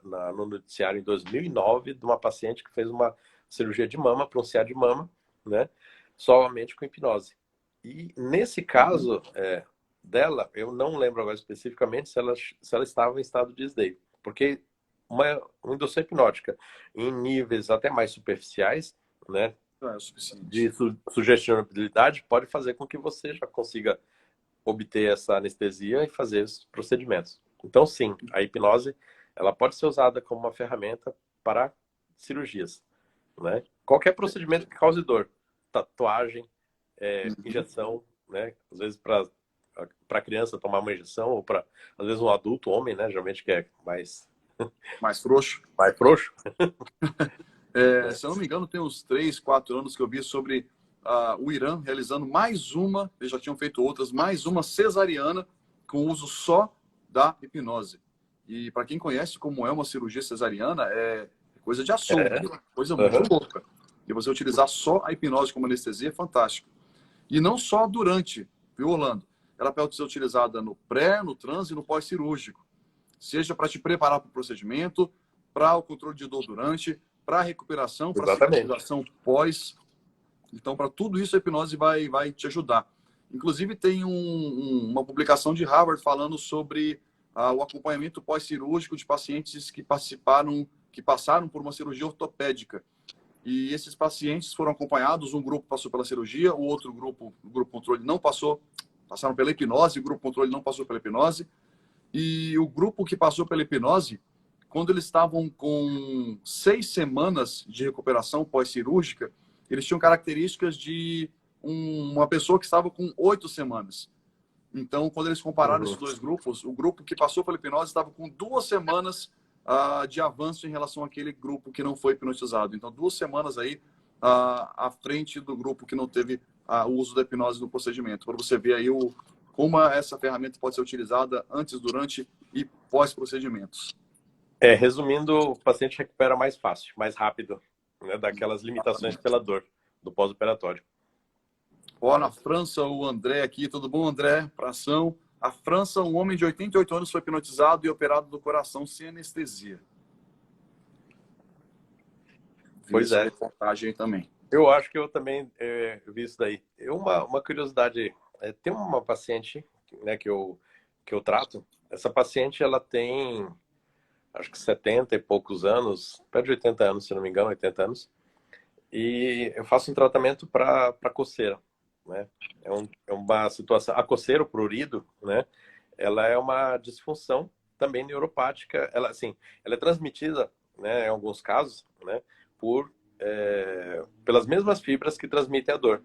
no noticiário em 2009, de uma paciente que fez uma cirurgia de mama, para um CA de mama, né? Somente com hipnose. E nesse caso dela, eu não lembro agora especificamente se ela estava em estado de Esdeio, porque uma indução hipnótica em níveis até mais superficiais, né, de sugestionabilidade, pode fazer com que você já consiga obter essa anestesia e fazer esses procedimentos. Então, sim, a hipnose ela pode ser usada como uma ferramenta para cirurgias, né? Qualquer procedimento que cause dor, tatuagem, injeção, né? Às vezes para a criança tomar uma injeção, ou para, às vezes, um adulto, homem, né? Geralmente que é mais frouxo. Mais frouxo. Se eu não me engano, tem uns 3, 4 anos que eu vi sobre o Irã realizando mais uma, eles já tinham feito outras, mais uma cesariana com uso só da hipnose. E para quem conhece como é uma cirurgia cesariana, é coisa de açougue, coisa muito louca. E você utilizar só a hipnose como anestesia é fantástico. E não só durante, viu, Orlando? Ela pode ser utilizada no pré, no trans e no pós-cirúrgico. Seja para te preparar para o procedimento, para o controle de dor durante, para a recuperação, para a cicatrização pós. Então, para tudo isso, a hipnose vai te ajudar. Inclusive, tem uma publicação de Harvard falando sobre o acompanhamento pós-cirúrgico de pacientes que passaram por uma cirurgia ortopédica. E esses pacientes foram acompanhados, um grupo passou pela cirurgia, o outro grupo, o grupo controle, não passou, passaram pela hipnose, o grupo controle não passou pela hipnose. E o grupo que passou pela hipnose, quando eles estavam com 6 semanas de recuperação pós-cirúrgica, eles tinham características de uma pessoa que estava com 8 semanas. Então, quando eles compararam esses dois grupos, o grupo que passou pela hipnose estava com 2 semanas de avanço em relação àquele grupo que não foi hipnotizado. Então, 2 semanas aí à frente do grupo que não teve o uso da hipnose no procedimento. Para você ver aí como essa ferramenta pode ser utilizada antes, durante e pós-procedimentos. Resumindo, o paciente recupera mais fácil, mais rápido, né, daquelas limitações pela dor do pós-operatório. Ó, na França, o André aqui. Tudo bom, André? Pração. A França, um homem de 88 anos foi hipnotizado e operado do coração sem anestesia. Vi Pois essa é. reportagem aí também. Eu acho que eu também vi isso daí. Uma curiosidade, tem uma paciente, né, que eu trato. Essa paciente, ela tem, acho que 70 e poucos anos, perto de 80 anos, se não me engano, 80 anos. E eu faço um tratamento para coceira, né? É uma situação, a coceira, o prurido, né? Ela é uma disfunção também neuropática. Ela, assim, ela é transmitida, né, em alguns casos, né, por pelas mesmas fibras que transmitem a dor,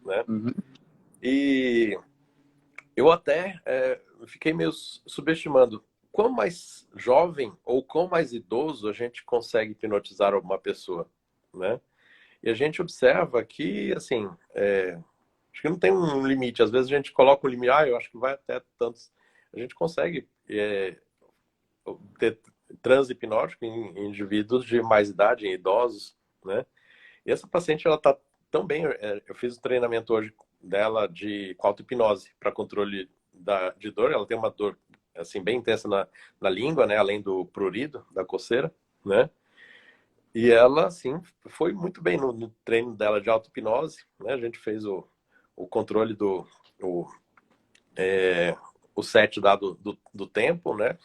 né? Uhum. E eu até fiquei meio subestimando quão mais jovem ou quão mais idoso a gente consegue hipnotizar uma pessoa, né? E a gente observa que, assim, acho que não tem um limite. Às vezes a gente coloca um limite, eu acho que vai até tantos. A gente consegue ter transe hipnótico em indivíduos de mais idade, em idosos, né? E essa paciente, ela tá tão bem. Eu fiz o treinamento hoje dela com auto-hipnose para controle de dor. Ela tem uma dor, assim, bem intensa na língua, né? Além do prurido, da coceira, né? E ela, assim, foi muito bem no treino dela de auto-hipnose, né? A gente fez o controle o, o set dado do tempo, né?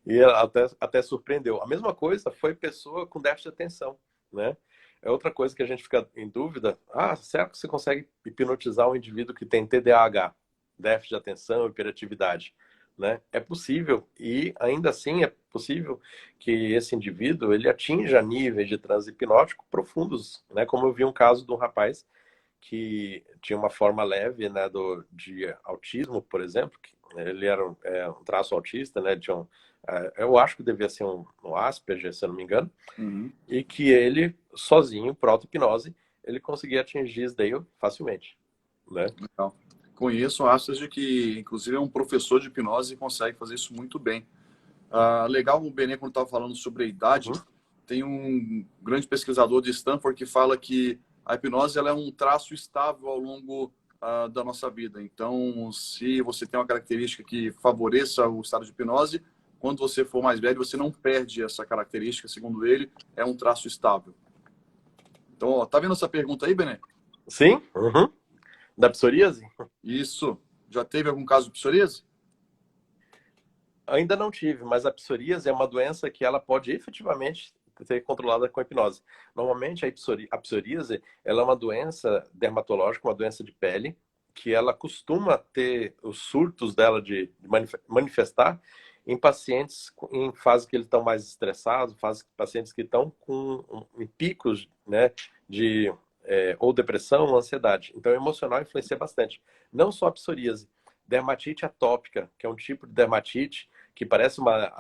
E ela até surpreendeu. A mesma coisa foi pessoa com déficit de atenção, né? É outra coisa que a gente fica em dúvida. Será que você consegue hipnotizar um indivíduo que tem TDAH, déficit de atenção, hiperatividade, né? É possível e ainda assim é possível que esse indivíduo ele atinja níveis de transe hipnótico profundos, né? Como eu vi um caso de um rapaz que tinha uma forma leve, né, de autismo, por exemplo, que ele era um traço autista, né, eu acho que devia ser um Asperger, se eu não me engano, Uhum. e que ele, sozinho, por auto-hipnose, ele conseguia atingir isso daí facilmente, né? Legal. Conheço o Astrid, que inclusive é um professor de hipnose e consegue fazer isso muito bem. Legal o Benê, quando estava falando sobre a idade, Uhum. tem um grande pesquisador de Stanford que fala que a hipnose ela é um traço estável ao longo da nossa vida. Então, se você tem uma característica que favoreça o estado de hipnose, quando você for mais velho, você não perde essa característica, segundo ele, é um traço estável. Então, ó, tá vendo essa pergunta aí, Benê? Sim? Uhum. Da psoríase? Isso. Já teve algum caso de psoríase? Ainda não tive, mas a psoríase é uma doença que ela pode efetivamente ser controlada com a hipnose. Normalmente a psoríase ela é uma doença dermatológica, uma doença de pele, que ela costuma ter os surtos dela de manifestar em pacientes em fase que eles estão mais estressados, pacientes que estão em picos, né, de ou depressão ou ansiedade. Então, o emocional influencia bastante. Não só a psoríase, dermatite atópica, que é um tipo de dermatite que parece uma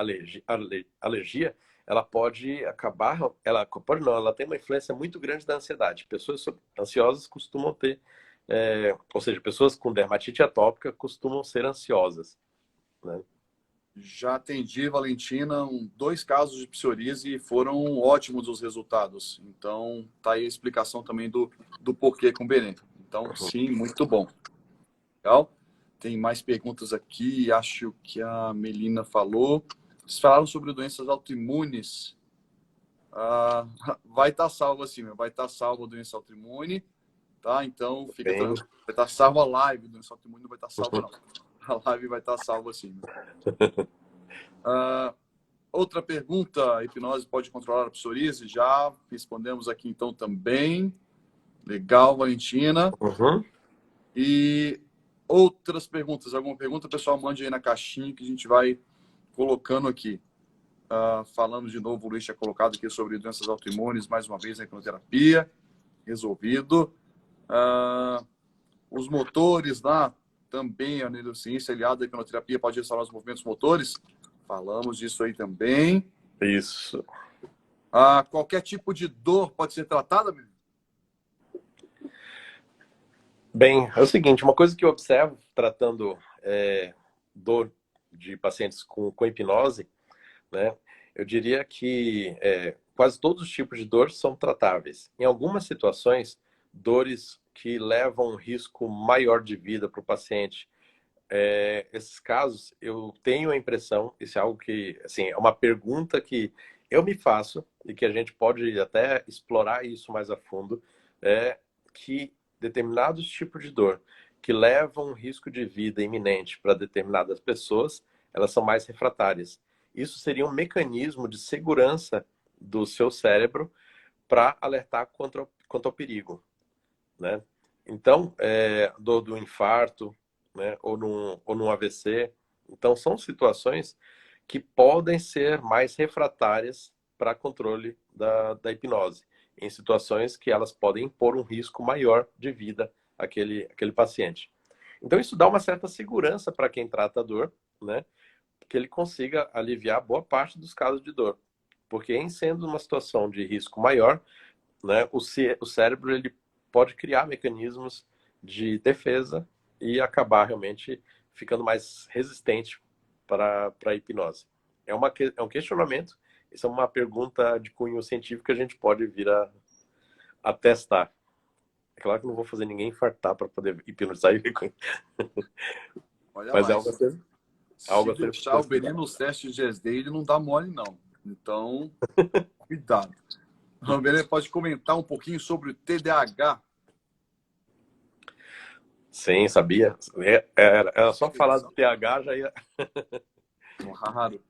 alergia, ela pode acabar, ela tem uma influência muito grande da ansiedade. Pessoas ansiosas costumam ter, ou seja, pessoas com dermatite atópica costumam ser ansiosas, né? Já atendi, Valentina, dois casos de psoríase e foram ótimos os resultados. Então, tá aí a explicação também do porquê com o Benê. Então, sim, muito bom. Legal? Tem mais perguntas aqui, acho que a Melina falou. Vocês falaram sobre doenças autoimunes. Vai estar salvo assim, vai estar salvo a doença autoimune, tá? Então, fica Bem, tranquilo. Vai estar salvo a live, doença autoimune não vai estar salva, não. A live vai estar salva assim. Ah, Outra pergunta, a hipnose pode controlar a psoríase? Já respondemos aqui então também. Legal, Valentina. uhum. E outras perguntas? Alguma pergunta, pessoal, mande aí na caixinha que a gente vai colocando aqui. Falando de novo, o Luiz tinha colocado aqui sobre doenças autoimunes, mais uma vez, a hipnoterapia, resolvido. Os motores lá, também a neurociência aliada à hipnoterapia pode restaurar os movimentos motores. Falamos disso aí também. Isso. Qualquer tipo de dor pode ser tratada, menino? Bem, é o seguinte, uma coisa que eu observo tratando dor de pacientes com hipnose, né? Eu diria que quase todos os tipos de dor são tratáveis. Em algumas situações, dores que levam um risco maior de vida para o paciente, esses casos, eu tenho a impressão, isso é algo que, assim, é uma pergunta que eu me faço e que a gente pode até explorar isso mais a fundo, é que determinados tipos de dor que levam um risco de vida iminente para determinadas pessoas, elas são mais refratárias. Isso seria um mecanismo de segurança do seu cérebro para alertar quanto ao perigo, né? Então, dor do infarto, né? Ou num AVC. Então, são situações que podem ser mais refratárias para controle da hipnose, em situações que elas podem impor um risco maior de vida àquele paciente. Então, isso dá uma certa segurança para quem trata a dor, né? Que ele consiga aliviar boa parte dos casos de dor. Porque em sendo uma situação de risco maior, né, o cérebro ele pode criar mecanismos de defesa e acabar realmente ficando mais resistente para a hipnose. É um questionamento, isso é uma pergunta de cunho científico que a gente pode vir a testar. É claro que eu não vou fazer ninguém infartar para poder hipnotizar, Olha mas lá, é se algo a ser deixar o Benê estudado. nos testes de GSD, ele não dá mole, não. Então, cuidado. O Benê pode comentar um pouquinho sobre o TDAH? Sim, sabia? Era só falar do Explicação. TH já ia. Raro.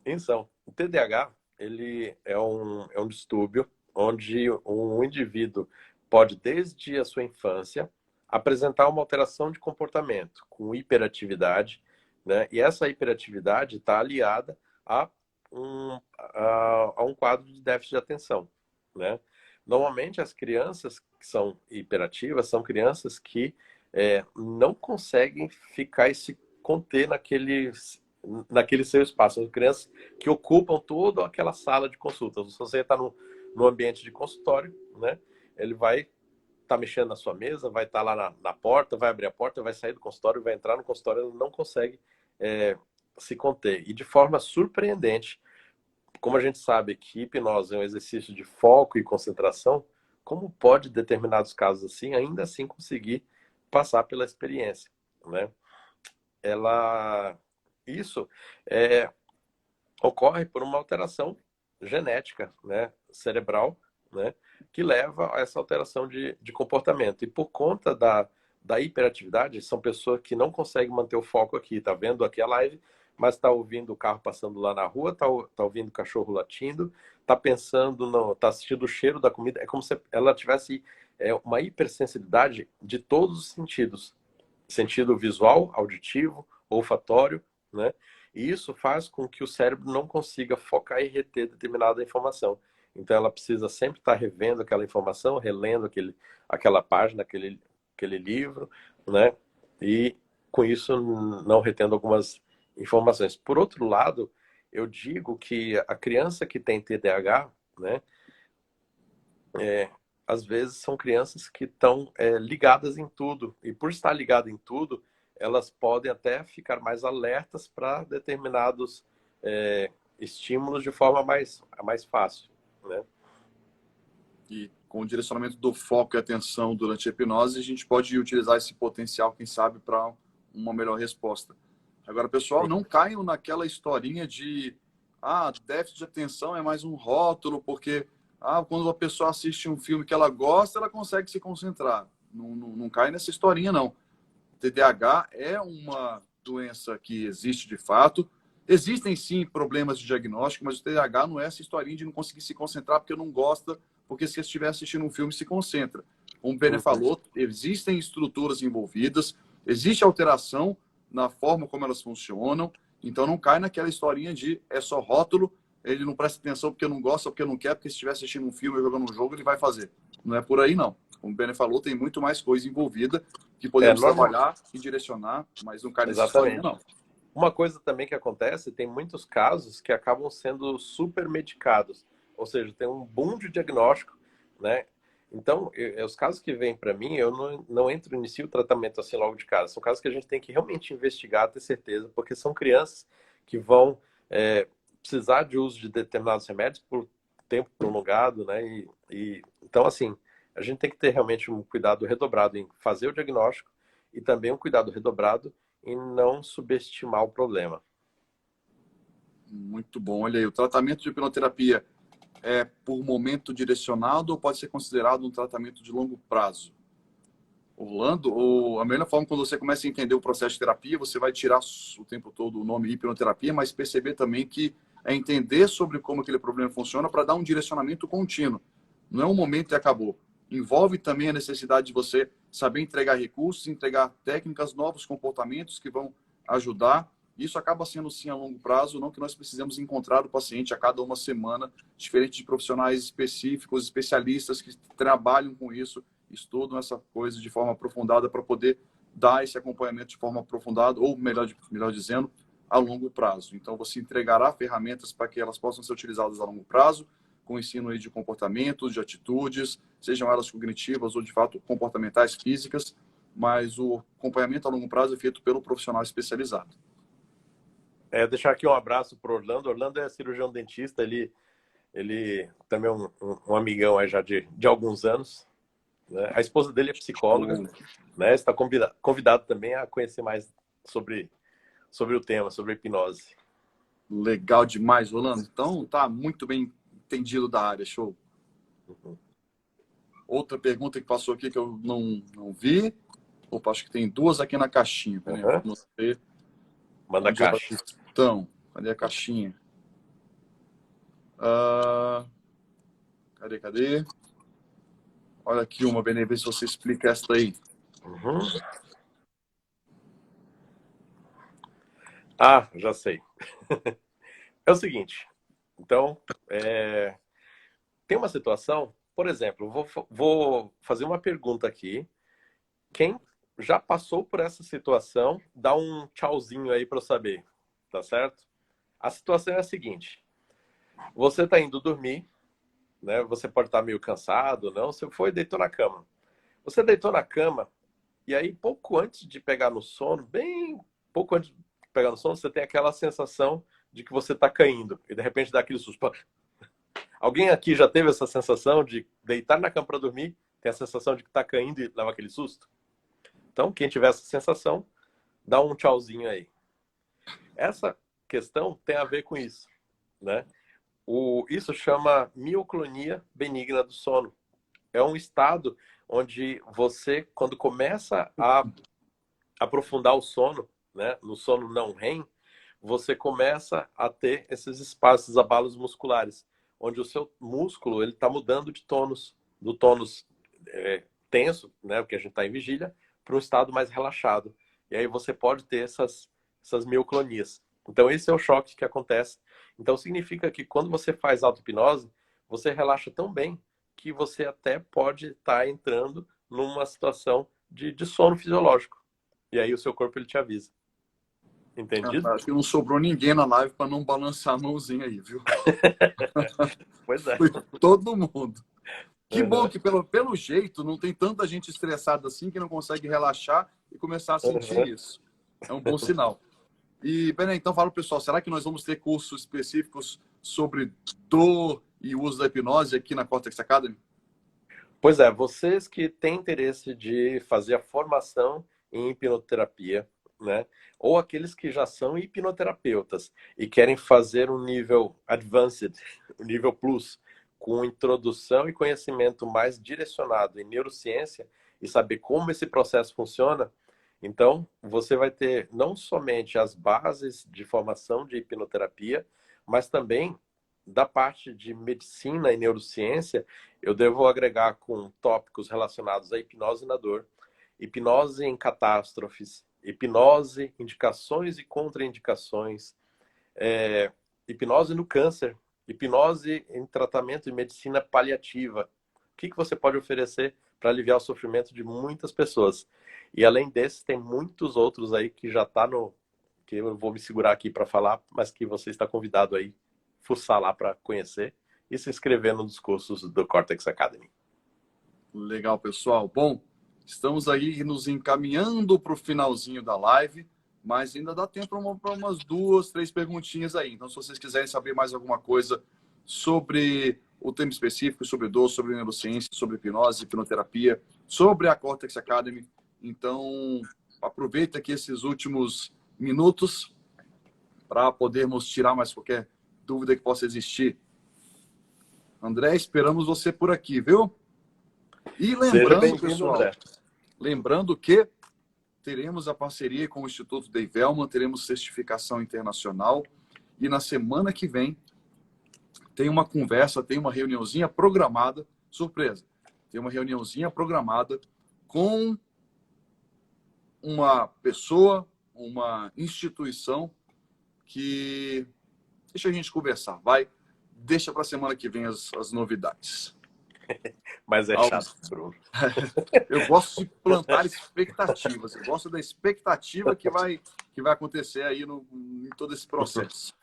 Então, o TDAH, ele é um distúrbio onde um indivíduo pode, desde a sua infância, apresentar uma alteração de comportamento, com hiperatividade, né? E essa hiperatividade está aliada a a um quadro de déficit de atenção, né? Normalmente, as crianças que são hiperativas são crianças que não conseguem ficar e se conter naquele seu espaço. São crianças que ocupam toda aquela sala de consulta. Se você está no ambiente de consultório, né, ele vai estar mexendo na sua mesa, vai estar lá na porta, vai abrir a porta, vai sair do consultório, vai entrar no consultório, ele não consegue é, se conter. E de forma surpreendente, como a gente sabe que hipnose é um exercício de foco e concentração, como pode, em determinados casos assim, ainda assim conseguir passar pela experiência, né? Ela, isso é, ocorre por uma alteração genética, né, cerebral, né, que leva a essa alteração de comportamento. E por conta da hiperatividade, são pessoas que não conseguem manter o foco aqui. Tá vendo aqui a live, mas está ouvindo o carro passando lá na rua, tá ouvindo o cachorro latindo, tá pensando, no, tá assistindo o cheiro da comida. É como se ela tivesse uma hipersensibilidade de todos os sentidos. Sentido visual, auditivo, olfatório, né? E isso faz com que o cérebro não consiga focar e reter determinada informação. Então ela precisa sempre estar revendo aquela informação, relendo aquela página, aquele livro, né? E com isso não retendo algumas informações. Por outro lado, eu digo que a criança que tem TDAH, né? Às vezes são crianças que estão ligadas em tudo. E por estar ligada em tudo, elas podem até ficar mais alertas para determinados estímulos de forma mais fácil, né? E com o direcionamento do foco e atenção durante a hipnose, a gente pode utilizar esse potencial, quem sabe, para uma melhor resposta. Agora, pessoal, não caiam naquela historinha de déficit de atenção é mais um rótulo, porque quando uma pessoa assiste um filme que ela gosta, ela consegue se concentrar. Não cai nessa historinha, não. TDAH é uma doença que existe de fato. Existem sim problemas de diagnóstico, mas o TDAH não é essa historinha de não conseguir se concentrar porque não gosta, porque se estiver assistindo um filme se concentra. Como o Bene Uhum. falou, existem estruturas envolvidas, existe alteração na forma como elas funcionam, então não cai naquela historinha de é só rótulo, ele não presta atenção porque não gosta, porque não quer, porque se estiver assistindo um filme ou jogando um jogo, ele vai fazer. Não é por aí, não. Como o Bene falou, tem muito mais coisa envolvida que podemos Normal, trabalhar e direcionar, mas não cai nessa historinha, exatamente. não. Uma coisa também que acontece, tem muitos casos que acabam sendo super medicados, ou seja, tem um boom de diagnóstico, né? Então, os casos que vêm para mim, eu não entro e inicio o tratamento assim logo de cara. São casos que a gente tem que realmente investigar, ter certeza, porque são crianças que vão precisar de uso de determinados remédios por tempo prolongado, né? Então, assim, a gente tem que ter realmente um cuidado redobrado em fazer o diagnóstico e também um cuidado redobrado e não subestimar o problema. Muito bom. Olha aí, o tratamento de hipnoterapia é por momento direcionado ou pode ser considerado um tratamento de longo prazo? Orlando, ou a melhor forma quando você começa a entender o processo de terapia, você vai tirar o tempo todo o nome hipnoterapia, mas perceber também que é entender sobre como aquele problema funciona para dar um direcionamento contínuo. Não é um momento e acabou. Envolve também a necessidade de você saber entregar recursos, entregar técnicas, novos comportamentos que vão ajudar. Isso acaba sendo sim a longo prazo, não que nós precisemos encontrar o paciente a cada uma semana, diferente de profissionais específicos, especialistas que trabalham com isso, estudam essa coisa de forma aprofundada para poder dar esse acompanhamento de forma aprofundada, ou melhor dizendo, a longo prazo. Então, você entregará ferramentas para que elas possam ser utilizadas a longo prazo, com ensino aí de comportamentos, de atitudes, sejam elas cognitivas ou, de fato, comportamentais, físicas, mas o acompanhamento a longo prazo é feito pelo profissional especializado. Deixar aqui um abraço para o Orlando. Orlando é cirurgião dentista, ele também é um amigão aí já de alguns anos. Né? A esposa dele é psicóloga, né? Está convidado também a conhecer mais sobre o tema, sobre a hipnose. Legal demais, Rolando. Então, tá muito bem entendido da área, show. Uhum. Outra pergunta que passou aqui que eu não vi. Opa, acho que tem duas aqui na caixinha. Peraí, vamos ver. Manda a caixa. Então, cadê a caixinha? Cadê? Olha aqui uma, Benê, vê se você explica essa aí. Uhum. Ah, já sei. É o seguinte. Então, tem uma situação, por exemplo, vou fazer uma pergunta aqui. Quem já passou por essa situação, dá um tchauzinho aí para eu saber, tá certo? A situação é a seguinte. Você está indo dormir, né? Você pode estar meio cansado, não? Você foi e deitou na cama. Você deitou na cama e aí pouco antes de pegar no sono, bem pouco antes de pegar no sono, você tem aquela sensação de que você está caindo e de repente dá aquele susto. Alguém aqui já teve essa sensação de deitar na cama para dormir, tem a sensação de que está caindo e leva aquele susto? Então, quem tiver essa sensação, dá um tchauzinho aí. Essa questão tem a ver com isso, né? Isso chama mioclonia benigna do sono. É um estado onde você, quando começa a aprofundar o sono, né, no sono não REM, você começa a ter esses espaços, abalos musculares, onde o seu músculo ele está mudando de tônus, do tônus tenso, né, porque a gente está em vigília, para um estado mais relaxado. E aí você pode ter essas mioclonias. Então esse é o choque que acontece. Então significa que quando você faz auto-hipnose, você relaxa tão bem que você até pode estar entrando numa situação de sono fisiológico. E aí o seu corpo ele te avisa. Entendido? Acho que não sobrou ninguém na live para não balançar a mãozinha aí, viu? Pois é. Foi todo mundo. Que bom que, pelo jeito, não tem tanta gente estressada assim que não consegue relaxar e começar a sentir isso. É um bom sinal. E, Bené, então fala pro pessoal, será que nós vamos ter cursos específicos sobre dor e uso da hipnose aqui na Cortex Academy? Pois é, vocês que têm interesse de fazer a formação em hipnoterapia, né? Ou aqueles que já são hipnoterapeutas e querem fazer um nível advanced, um nível plus, com introdução e conhecimento mais direcionado em neurociência e saber como esse processo funciona, então você vai ter não somente as bases de formação de hipnoterapia, mas também da parte de medicina e neurociência, eu devo agregar com tópicos relacionados à hipnose na dor, hipnose em catástrofes, hipnose, indicações e contraindicações, hipnose no câncer, hipnose em tratamento e medicina paliativa. O que você pode oferecer para aliviar o sofrimento de muitas pessoas? E além desses, tem muitos outros aí que já está que eu vou me segurar aqui para falar, mas que você está convidado aí fuçar lá para conhecer e se inscrever nos cursos do Cortex Academy. Legal, pessoal. Bom, estamos aí nos encaminhando para o finalzinho da live, mas ainda dá tempo para umas 2, 3 perguntinhas aí. Então, se vocês quiserem saber mais alguma coisa sobre o tema específico, sobre dor, sobre neurociência, sobre hipnose, hipnoterapia, sobre a Cortex Academy, então aproveita aqui esses últimos minutos para podermos tirar mais qualquer dúvida que possa existir. André, esperamos você por aqui, viu? E lembrando, pessoal, André. lembrando que teremos a parceria com o Instituto Dei Velman, teremos certificação internacional e na semana que vem tem uma conversa, tem uma reuniãozinha programada, surpresa, tem uma reuniãozinha programada com uma pessoa, uma instituição que deixa a gente conversar, vai, deixa para a semana que vem as novidades. Mas é chato, Bruno. Eu gosto de plantar expectativas, eu gosto da expectativa que vai acontecer aí em todo esse processo.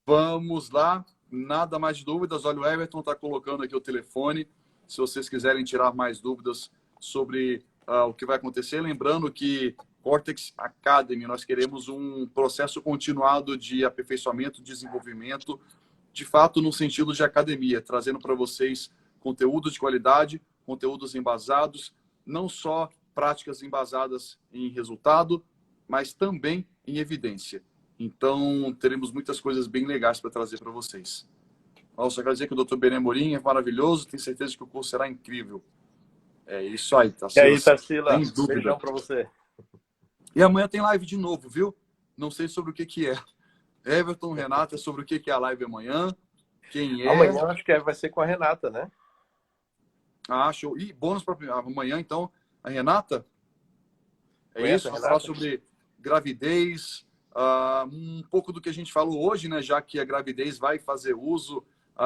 Vamos lá, nada mais de dúvidas. Olha, o Everton está colocando aqui o telefone, se vocês quiserem tirar mais dúvidas sobre o que vai acontecer. Lembrando que Cortex Academy, nós queremos um processo continuado de aperfeiçoamento, desenvolvimento, de fato no sentido de academia, trazendo para vocês conteúdo de qualidade, conteúdos embasados, não só práticas embasadas em resultado, mas também em evidência. Então, teremos muitas coisas bem legais para trazer para vocês. Só quero dizer que o Dr. Benê Morim é maravilhoso, tenho certeza que o curso será incrível. É isso aí, Tarsila. E aí, Tarsila, sem dúvida. Beijão para você. E amanhã tem live de novo, viu? Não sei sobre o que é. Everton, Renata, sobre o que é a live amanhã. Quem é? Amanhã acho que vai ser com a Renata, né? Ah, show. E bônus para amanhã, então, a Renata? É Conhece isso? a Vai Renata? falar sobre gravidez, um pouco do que a gente falou hoje, né? Já que a gravidez vai fazer uso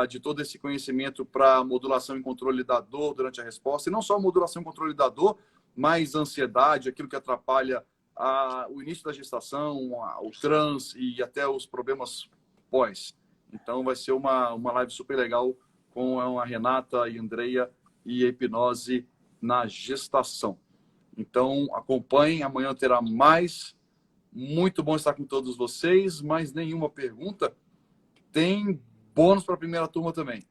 de todo esse conhecimento para modulação e controle da dor durante a resposta. E não só modulação e controle da dor, mas ansiedade, aquilo que atrapalha o início da gestação, o trans e até os problemas pós. Então vai ser uma live super legal com a Renata e a Andreia e a hipnose na gestação. Então acompanhem, amanhã terá mais. Muito bom estar com todos vocês. Mais nenhuma pergunta? Tem bônus para a primeira turma também.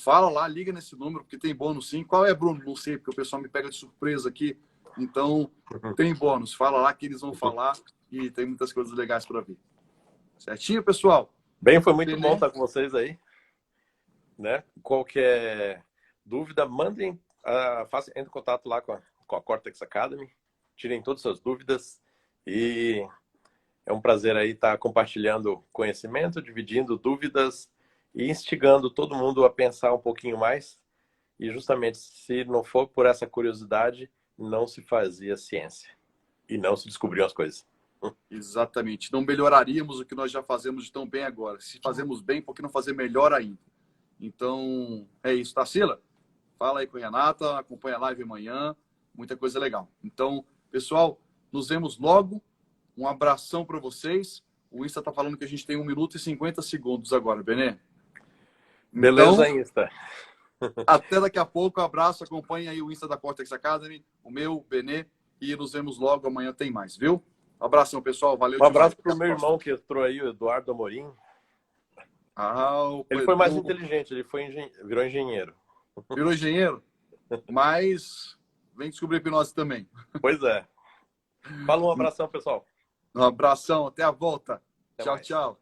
Fala lá, liga nesse número, porque tem bônus sim. Qual é, Bruno? Não sei, porque o pessoal me pega de surpresa aqui. Então, tem bônus. Fala lá que eles vão falar e tem muitas coisas legais para vir. Certinho, pessoal? Bem, foi muito bom estar com vocês aí. Né? Qualquer dúvida, mandem, entre em contato lá com a Cortex Academy. Tirem todas as suas dúvidas. E é um prazer aí estar compartilhando conhecimento, dividindo dúvidas e instigando todo mundo a pensar um pouquinho mais. E justamente, se não for por essa curiosidade, não se fazia ciência. E não se descobriam as coisas. Exatamente. Não melhoraríamos o que nós já fazemos de tão bem agora. Se fazemos bem, por que não fazer melhor ainda? Então, é isso. Tarsila, fala aí com a Renata, acompanha a live amanhã. Muita coisa legal. Então, pessoal, nos vemos logo. Um abração para vocês. O Insta está falando que a gente tem 1 minuto e 50 segundos agora, Benê. Beleza, então, Insta. Até daqui a pouco. Um abraço. Acompanhe aí o Insta da Cortex Academy, o meu, o Benê. E nos vemos logo. Amanhã tem mais, viu? Um abração, pessoal. Valeu. Um abraço para o meu irmão que entrou aí, o Eduardo Amorim. Ele foi mais inteligente, ele virou engenheiro. Virou engenheiro? Mas vem descobrir hipnose também. Pois é. Fala um abração, pessoal. Um abração, até a volta. Até Tchau, mais. tchau.